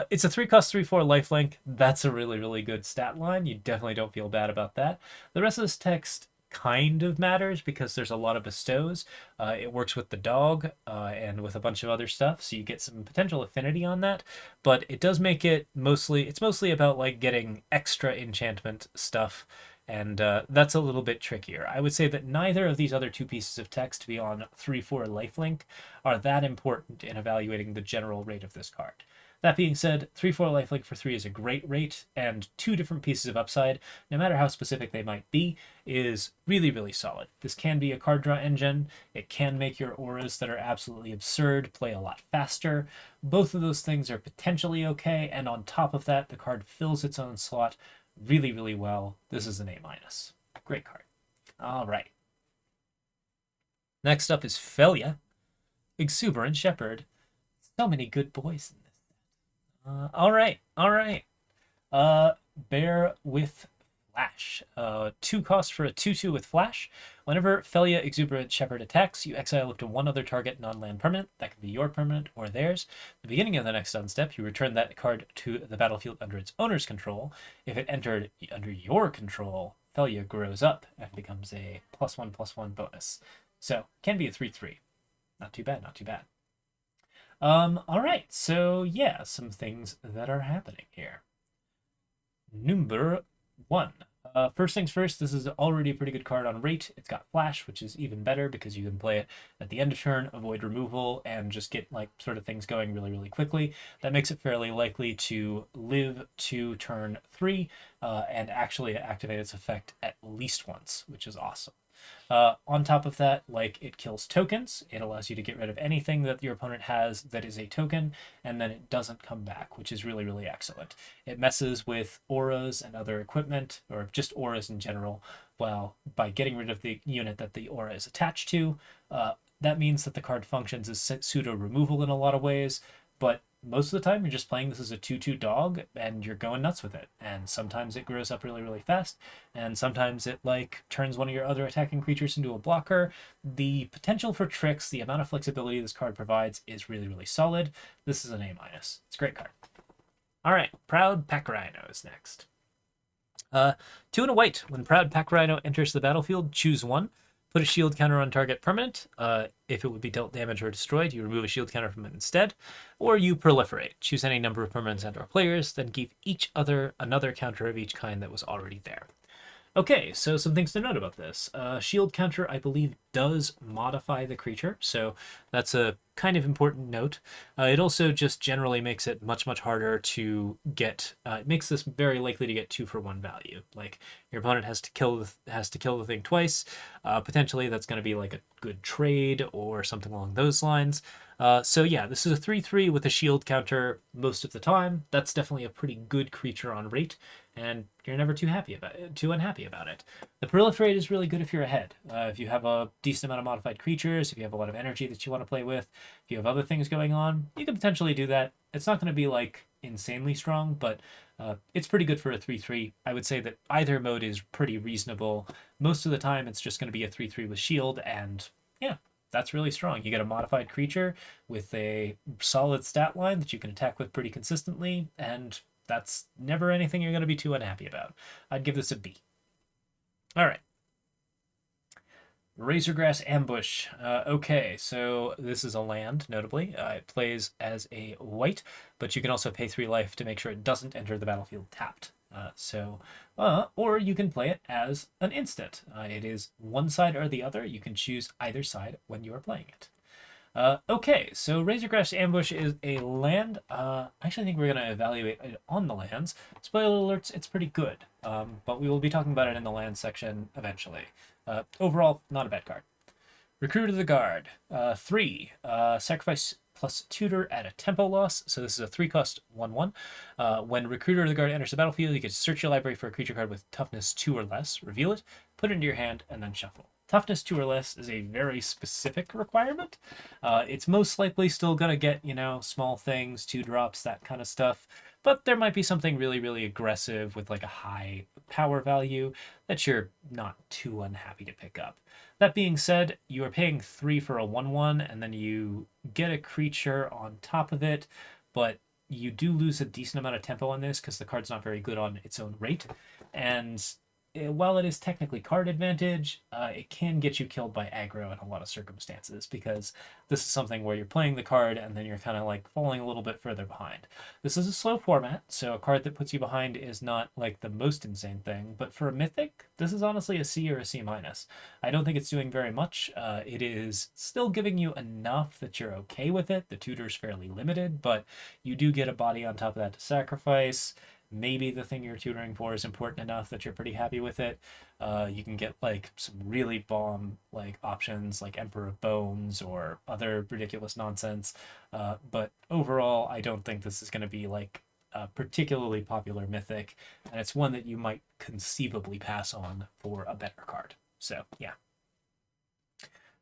It's a 3-cost 3/4 lifelink. That's a really, really good stat line. You definitely don't feel bad about that. The rest of this text kind of matters because there's a lot of bestows. It works with the dog and with a bunch of other stuff, so you get some potential affinity on that. But it does make it it's mostly about like getting extra enchantment stuff, and that's a little bit trickier. I would say that neither of these other two pieces of text to be on 3/4 lifelink are that important in evaluating the general rate of this card. That being said, 3/4 lifelink for 3 is a great rate, and two different pieces of upside, no matter how specific they might be, is really, really solid. This can be a card draw engine. It can make your auras that are absolutely absurd play a lot faster. Both of those things are potentially okay, and on top of that, the card fills its own slot really, really well. This is an A-. Great card. All right. Next up is Felia, Exuberant Shepherd. So many good boys in this. All right, all right. Bear with Flash. 2 cost for a 2/2 with Flash. Whenever Felia Exuberant Shepherd attacks, you exile up to one other target non-land permanent. That can be your permanent or theirs. At the beginning of the next step, you return that card to the battlefield under its owner's control. If it entered under your control, Felia grows up and becomes a +1/+1 bonus. So, can be a 3/3. Not too bad, not too bad. All right, so yeah, some things that are happening here. Number 1. First things first, this is already a pretty good card on rate. It's got Flash, which is even better because you can play it at the end of turn, avoid removal, and just get like sort of things going really, really quickly. That makes it fairly likely to live to turn 3 and actually activate its effect at least once, which is awesome. On top of that, like it kills tokens. It allows you to get rid of anything that your opponent has that is a token, and then it doesn't come back, which is really, really excellent. It messes with auras and other equipment, or just auras in general, well, by getting rid of the unit that the aura is attached to. That means that the card functions as pseudo removal in a lot of ways, but most of the time you're just playing this as a 2/2 dog and you're going nuts with it. And sometimes it grows up really, really fast, and sometimes it like turns one of your other attacking creatures into a blocker. The potential for tricks, the amount of flexibility this card provides is really, really solid. This is an A-. It's a great card. All right, Proud Pack Rhino is next. 2 and a white. When Proud Pack Rhino enters the battlefield, choose 1. Put a shield counter on target permanent. If it would be dealt damage or destroyed, you remove a shield counter from it instead. Or you proliferate. Choose any number of permanents and or players, then give each other another counter of each kind that was already there. Okay, so some things to note about this. Shield counter, I believe, does modify the creature, so that's a kind of important note. It also just generally makes it much, much harder to get. It makes this very likely to get 2-for-1 value. Like your opponent has to kill the thing twice. Potentially, that's going to be like a good trade or something along those lines. So yeah, this is a 3/3 with a shield counter most of the time. That's definitely a pretty good creature on rate, and you're never too unhappy about it. The proliferate is really good if you're ahead. If you have a decent amount of modified creatures, if you have a lot of energy that you want to play with, if you have other things going on, you can potentially do that. It's not going to be like insanely strong, but it's pretty good for a 3/3. I would say that either mode is pretty reasonable. Most of the time, it's just going to be a 3/3 with shield, and yeah, that's really strong. You get a modified creature with a solid stat line that you can attack with pretty consistently, and that's never anything you're going to be too unhappy about. I'd give this a B. All right. Razorgrass Ambush. Okay, so this is a land, notably. It plays as a white, but you can also pay 3 life to make sure it doesn't enter the battlefield tapped. Or you can play it as an instant. It is one side or the other. You can choose either side when you are playing it. Okay, so Razorgrass Ambush is a land. I actually think we're going to evaluate it on the lands. Spoiler alerts, it's pretty good, but we will be talking about it in the land section eventually. Overall, not a bad card. Recruit of the Guard. 3. Sacrifice plus tutor at a tempo loss. So this is a 3-cost 1/1. When Recruiter of the Guard enters the battlefield, you get to search your library for a creature card with toughness 2 or less, reveal it, put it into your hand, and then shuffle. Toughness 2 or less is a very specific requirement. It's most likely still going to get, small things, 2 drops, that kind of stuff. But there might be something really, really aggressive with like a high power value that you're not too unhappy to pick up. That being said, you are paying 3 for a 1/1, and then you get a creature on top of it, but you do lose a decent amount of tempo on this because the card's not very good on its own rate. And while it is technically card advantage, it can get you killed by aggro in a lot of circumstances because this is something where you're playing the card and then you're kind of like falling a little bit further behind. This is a slow format, so a card that puts you behind is not like the most insane thing, but for a mythic, this is honestly a C or a C minus. I don't think it's doing very much. It is still giving you enough that you're okay with it. The tutor's fairly limited, but you do get a body on top of that to sacrifice. Maybe the thing you're tutoring for is important enough that you're pretty happy with it. You can get like some really bomb like options like Emperor of Bones or other ridiculous nonsense. But overall, I don't think this is going to be like a particularly popular mythic, and it's one that you might conceivably pass on for a better card. So yeah.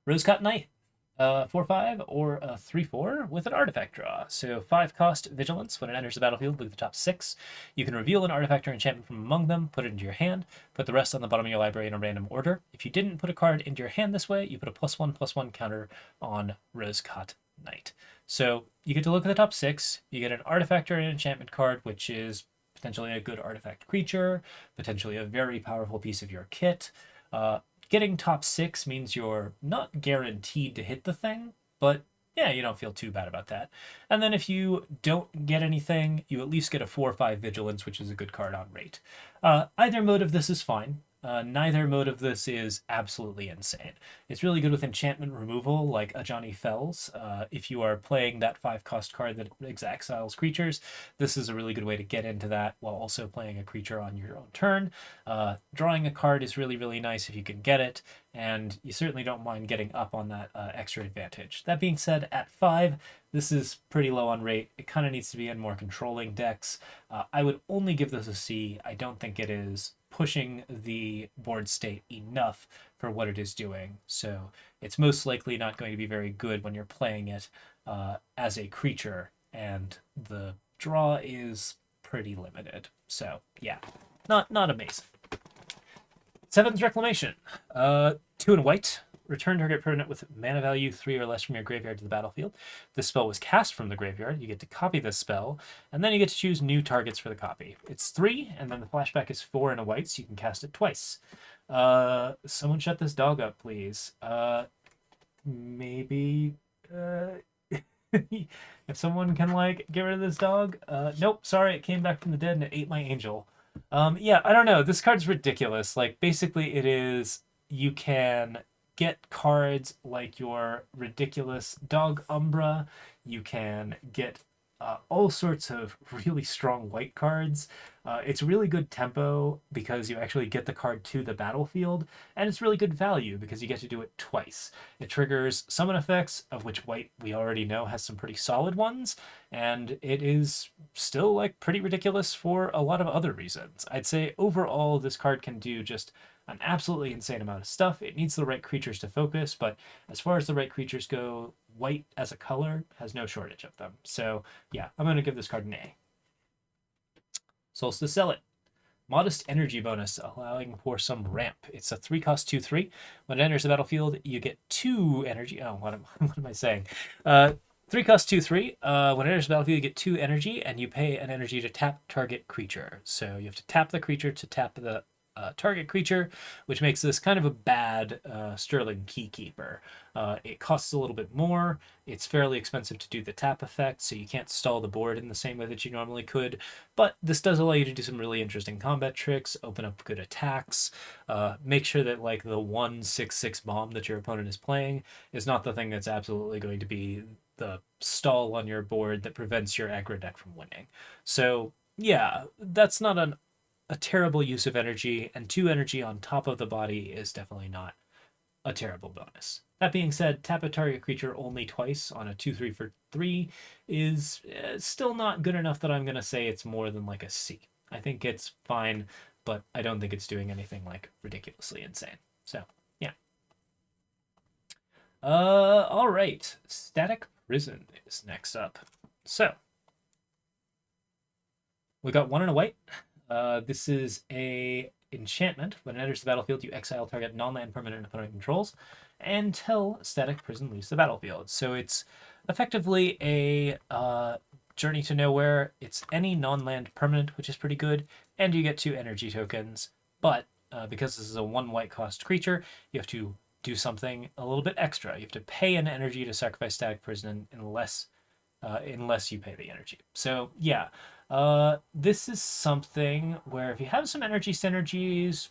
Rose-Cut Knight. 4/5 or a 3/4 with an artifact draw. So 5 cost Vigilance. When it enters the battlefield, look at the top 6. You can reveal an artifact or enchantment from among them, put it into your hand, put the rest on the bottom of your library in a random order. If you didn't put a card into your hand this way, you put a +1/+1 counter on Rose-Cut Knight. So you get to look at the top 6. You get an artifact or an enchantment card, which is potentially a good artifact creature, potentially a very powerful piece of your kit. Getting top 6 means you're not guaranteed to hit the thing, but yeah, you don't feel too bad about that. And then if you don't get anything, you at least get a 4/5 Vigilance, which is a good card on rate. Either mode of this is fine. Neither mode of this is absolutely insane. It's really good with enchantment removal, like a Johnny Fells. If you are playing that 5-cost card that exiles creatures, this is a really good way to get into that while also playing a creature on your own turn. Drawing a card is really, really nice if you can get it, and you certainly don't mind getting up on that extra advantage. That being said, at 5, this is pretty low on rate. It kind of needs to be in more controlling decks. I would only give this a C. I don't think it is pushing the board state enough for what it is doing. So it's most likely not going to be very good when you're playing it as a creature, and the draw is pretty limited. So yeah, not amazing. 7's Reclamation. 2 and white. Return target permanent with mana value 3 or less from your graveyard to the battlefield. This spell was cast from the graveyard. You get to copy this spell, and then you get to choose new targets for the copy. It's 3, and then the flashback is 4 and a white, so you can cast it twice. Someone shut this dog up, please. Maybe... if someone can, like, get rid of this dog. Nope, sorry, it came back from the dead and it ate my angel. Yeah, I don't know. This card's ridiculous. Like, basically it is... You can get cards like your ridiculous Dog Umbra. You can get all sorts of really strong white cards. It's really good tempo because you actually get the card to the battlefield, and it's really good value because you get to do it twice. It triggers summon effects, of which white we already know has some pretty solid ones, and it is still like pretty ridiculous for a lot of other reasons. I'd say overall this card can do just an absolutely insane amount of stuff. It needs the right creatures to focus, but as far as the right creatures go, white as a color has no shortage of them. So yeah, I'm going to give this card an A. Solstice Zealot. Modest energy bonus, allowing for some ramp. It's a 3-cost 2/3. When it enters the battlefield, you get 2 energy. Oh, what am I saying? 3-cost 2/3. When it enters the battlefield, you get 2 energy, and you pay an energy to tap target creature. So you have to tap the creature to tap the target creature, which makes this kind of a bad Sterling Keykeeper. It costs a little bit more. It's fairly expensive to do the tap effect, so you can't stall the board in the same way that you normally could. But this does allow you to do some really interesting combat tricks, open up good attacks, make sure that like the 1/6/6 bomb that your opponent is playing is not the thing that's absolutely going to be the stall on your board that prevents your aggro deck from winning. So yeah, that's not a terrible use of energy, and 2 energy on top of the body is definitely not a terrible bonus. That being said, tap a target creature only twice on a 2/3 for 3 is still not good enough that I'm going to say it's more than like a C. I think it's fine, but I don't think it's doing anything like ridiculously insane. So, yeah. All right. Static Prison is next up. So, we got 1 and a white. This is a enchantment. When it enters the battlefield, you exile target non-land permanent opponent controls until Static Prison leaves the battlefield. So it's effectively a Journey to Nowhere. It's any non-land permanent, which is pretty good, and you get 2 energy tokens. But because this is a 1 white cost creature, you have to do something a little bit extra. You have to pay an energy to sacrifice Static Prison unless you pay the energy. So yeah, this is something where if you have some energy synergies,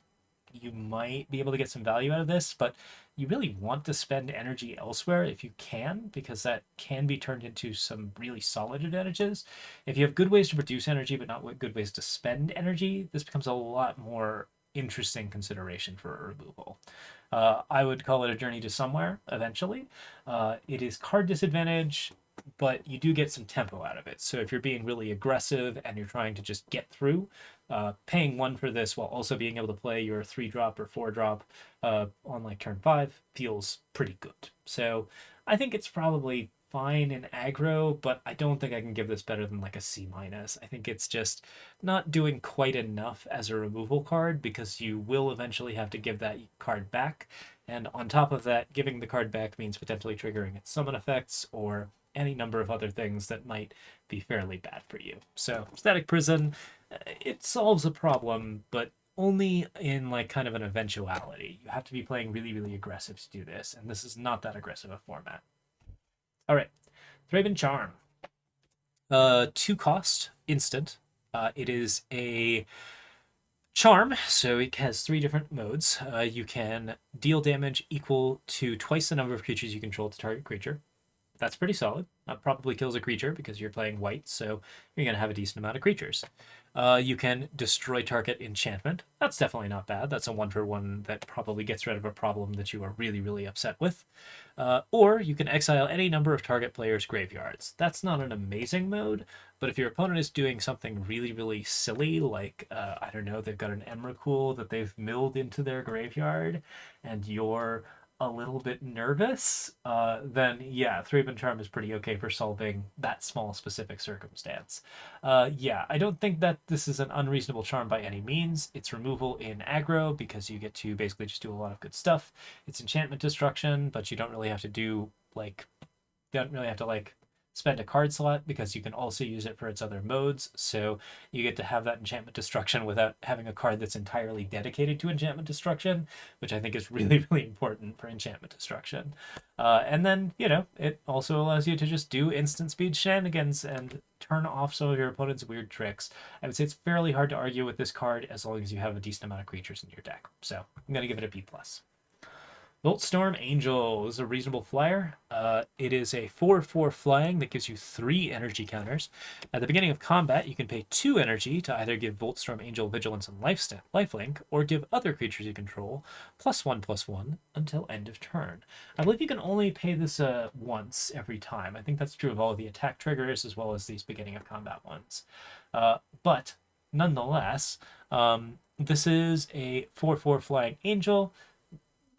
you might be able to get some value out of this, but you really want to spend energy elsewhere if you can, because that can be turned into some really solid advantages. If you have good ways to produce energy, but not good ways to spend energy, this becomes a lot more interesting consideration for removal. I would call it a journey to somewhere eventually. It is card disadvantage, but you do get some tempo out of it. So if you're being really aggressive and you're trying to just get through, paying 1 for this while also being able to play your 3-drop or 4-drop on like turn 5 feels pretty good. So I think it's probably fine in aggro, but I don't think I can give this better than like a C minus. I think it's just not doing quite enough as a removal card because you will eventually have to give that card back. And on top of that, giving the card back means potentially triggering its summon effects or any number of other things that might be fairly bad for you. So Static Prison, it solves a problem, but only in like kind of an eventuality. You have to be playing really, really aggressive to do this, and this is not that aggressive a format. All right, Thraben Charm. 2 cost, instant. It is a charm, so it has 3 different modes. You can deal damage equal to twice the number of creatures you control to target creature. That's pretty solid. That probably kills a creature because you're playing white, so you're going to have a decent amount of creatures. You can destroy target enchantment. That's definitely not bad. That's a 1-for-1 that probably gets rid of a problem that you are really, really upset with. Or you can exile any number of target players' graveyards. That's not an amazing mode, but if your opponent is doing something really, really silly, like, I don't know, they've got an Emrakul that they've milled into their graveyard, and you're a little bit nervous, then yeah, Thraben Charm is pretty okay for solving that small specific circumstance. Yeah, I don't think that this is an unreasonable charm by any means. It's removal in aggro because you get to basically just do a lot of good stuff. It's enchantment destruction, but you don't really have to do like, spend a card slot because you can also use it for its other modes. So you get to have that enchantment destruction without having a card that's entirely dedicated to enchantment destruction, which I think is really, really important for enchantment destruction. And then, it also allows you to just do instant speed shenanigans and turn off some of your opponent's weird tricks. I would say it's fairly hard to argue with this card as long as you have a decent amount of creatures in your deck. So I'm going to give it a B+. Voltstorm Angel is a reasonable flyer. It is a 4/4 flying that gives you 3 energy counters. At the beginning of combat, you can pay 2 energy to either give Voltstorm Angel Vigilance and Lifelink, or give other creatures you control +1/+1 until end of turn. I believe you can only pay this once every time. I think that's true of all of the attack triggers as well as these beginning of combat ones. But nonetheless, this is a 4/4 flying angel.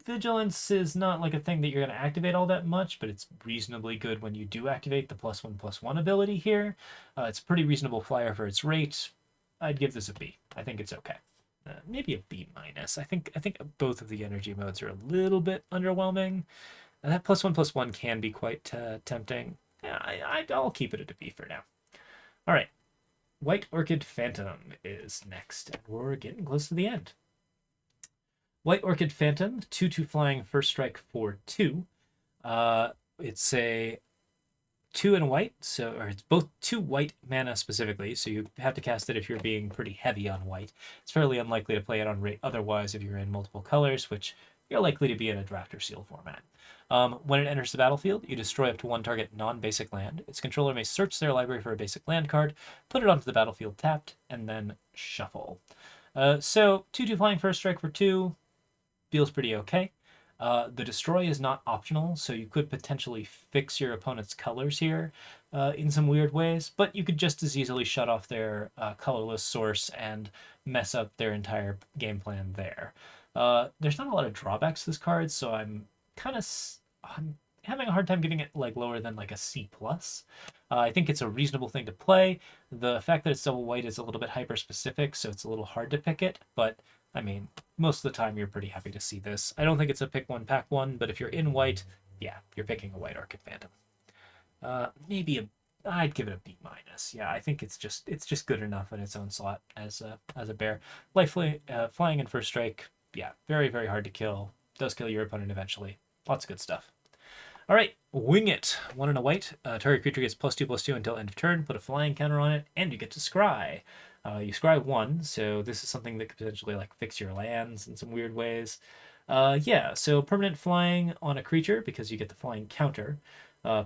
Vigilance is not like a thing that you're going to activate all that much, but it's reasonably good when you do activate the +1/+1 ability here. It's a pretty reasonable flyer for its rate. I'd give this a B. I think it's okay. Maybe a B-. I think both of the energy modes are a little bit underwhelming. And that +1/+1 can be quite tempting. Yeah, I'll keep it at a B for now. All right. White Orchid Phantom is next, and we're getting close to the end. White Orchid Phantom, 2/2 flying, first strike for 2. It's a 2 and white, or it's both 2 white mana specifically, so you have to cast it if you're being pretty heavy on white. It's fairly unlikely to play it on rate otherwise if you're in multiple colors, which you're likely to be in a draft or seal format. When it enters the battlefield, you destroy up to 1 target non-basic land. Its controller may search their library for a basic land card, put it onto the battlefield tapped, and then shuffle. So 2/2 flying, first strike for 2. Feels pretty okay. The destroy is not optional, so you could potentially fix your opponent's colors here in some weird ways, but you could just as easily shut off their colorless source and mess up their entire game plan there. There's not a lot of drawbacks to this card, so I'm having a hard time giving it like lower than like a C+. I think it's a reasonable thing to play. The fact that it's double white is a little bit hyper specific, so it's a little hard to pick it, but I mean, most of the time you're pretty happy to see this. I don't think it's a pick one, pack one, but if you're in white, yeah, you're picking a White Orchid Phantom. I'd give it a B-. Yeah, I think it's just good enough in its own slot as a bear. Flying in first strike, yeah, very, very hard to kill. Does kill your opponent eventually. Lots of good stuff. All right, Wing It. 1 and a white. Target creature gets +2/+2 until end of turn. Put a flying counter on it, and you get to scry. You scry 1, so this is something that could potentially like fix your lands in some weird ways. Yeah, so permanent flying on a creature because you get the flying counter.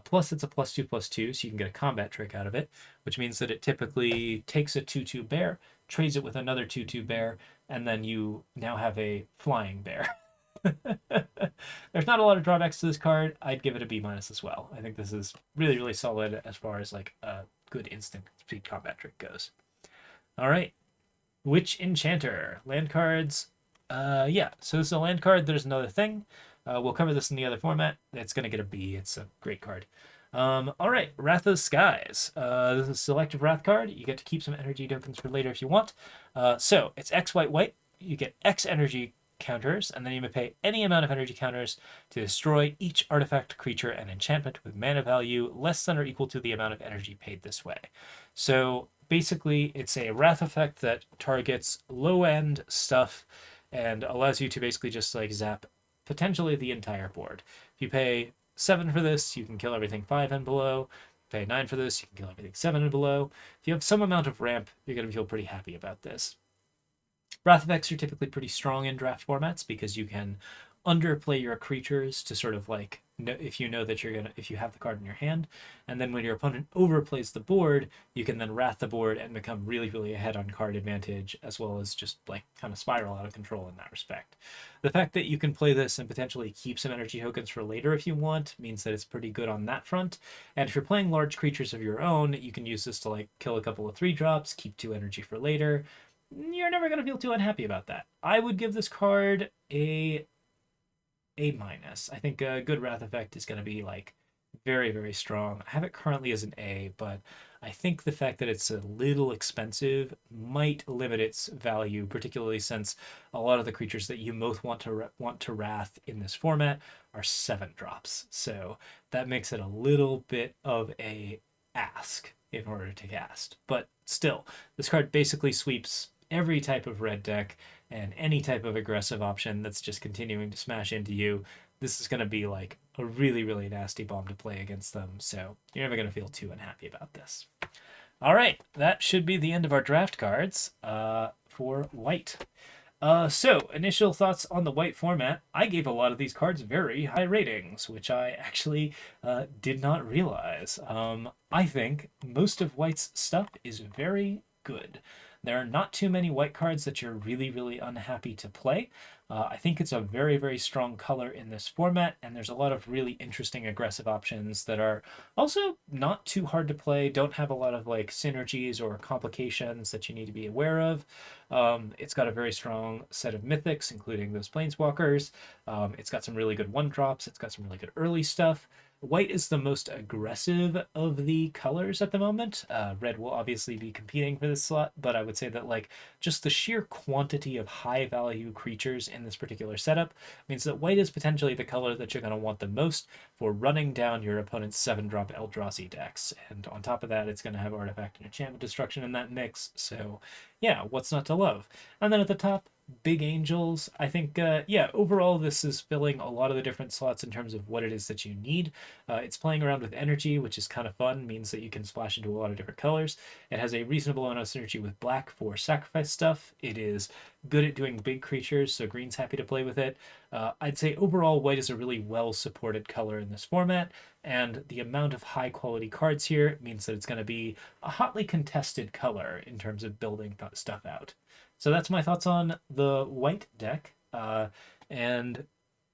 Plus it's a +2/+2, so you can get a combat trick out of it, which means that it typically takes a 2/2 bear, trades it with another 2/2 bear, and then you now have a flying bear. There's not a lot of drawbacks to this card. I'd give it a B- as well. I think this is really, really solid as far as like a good instant speed combat trick goes. All right, Witch Enchanter. Land cards. Yeah, so this is a land card. There's another thing. We'll cover this in the other format. It's going to get a B. It's a great card. All right, Wrath of the Skies. This is a selective Wrath card. You get to keep some energy tokens for later if you want. So it's X white white. You get X energy counters, and then you may pay any amount of energy counters to destroy each artifact, creature, and enchantment with mana value less than or equal to the amount of energy paid this way. So basically, it's a Wrath effect that targets low-end stuff and allows you to basically just like zap potentially the entire board. If you pay 7 for this, you can kill everything 5 and below. Pay 9 for this, you can kill everything 7 and below. If you have some amount of ramp, you're going to feel pretty happy about this. Wrath effects are typically pretty strong in draft formats because you can underplay your creatures to sort of like if you know that if you have the card in your hand, and then when your opponent overplays the board, you can then wrath the board and become really, really ahead on card advantage, as well as just like kind of spiral out of control in that respect. The fact that you can play this and potentially keep some energy tokens for later if you want means that it's pretty good on that front. And if you're playing large creatures of your own, you can use this to like kill a couple of 3-drops, keep 2 energy for later. You're never going to feel too unhappy about that. I would give this card A-. I think a good Wrath effect is going to be like very, very strong. I have it currently as an A, but I think the fact that it's a little expensive might limit its value, particularly since a lot of the creatures that you most want to Wrath in this format are 7-drops. So that makes it a little bit of a ask in order to cast. But still, this card basically sweeps every type of red deck and any type of aggressive option that's just continuing to smash into you. This is going to be like a really, really nasty bomb to play against them, so you're never going to feel too unhappy about this. All right, that should be the end of our draft cards for white. So, initial thoughts on the white format. I gave a lot of these cards very high ratings, which I actually did not realize. I think most of white's stuff is very good. There are not too many white cards that you're really, really unhappy to play. I think it's a very, very strong color in this format, and there's a lot of really interesting aggressive options that are also not too hard to play, don't have a lot of like synergies or complications that you need to be aware of. It's got a very strong set of mythics, including those planeswalkers. It's got some really good 1-drops. It's got some really good early stuff. White is the most aggressive of the colors at the moment. Red will obviously be competing for this slot, but I would say that like just the sheer quantity of high value creatures in this particular setup means that white is potentially the color that you're going to want the most for running down your opponent's 7-drop Eldrazi decks. And on top of that, it's going to have artifact and enchantment destruction in that mix. So yeah, what's not to love? And then at the top, Big Angels. I think, yeah, overall, this is filling a lot of the different slots in terms of what it is that you need. It's playing around with energy, which is kind of fun, means that you can splash into a lot of different colors. It has a reasonable amount of synergy with black for sacrifice stuff. It is good at doing big creatures, so green's happy to play with it. I'd say overall, white is a really well-supported color in this format, and the amount of high-quality cards here means that it's going to be a hotly contested color in terms of building stuff out. So that's my thoughts on the white deck, and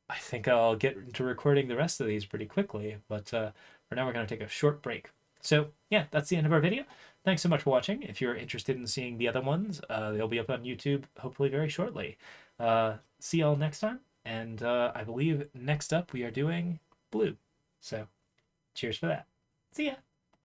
I think I'll get into recording the rest of these pretty quickly, but for now we're going to take a short break. So yeah, that's the end of our video. Thanks so much for watching. If you're interested in seeing the other ones, they'll be up on YouTube hopefully very shortly. See y'all next time, and I believe next up we are doing blue. So cheers for that. See ya!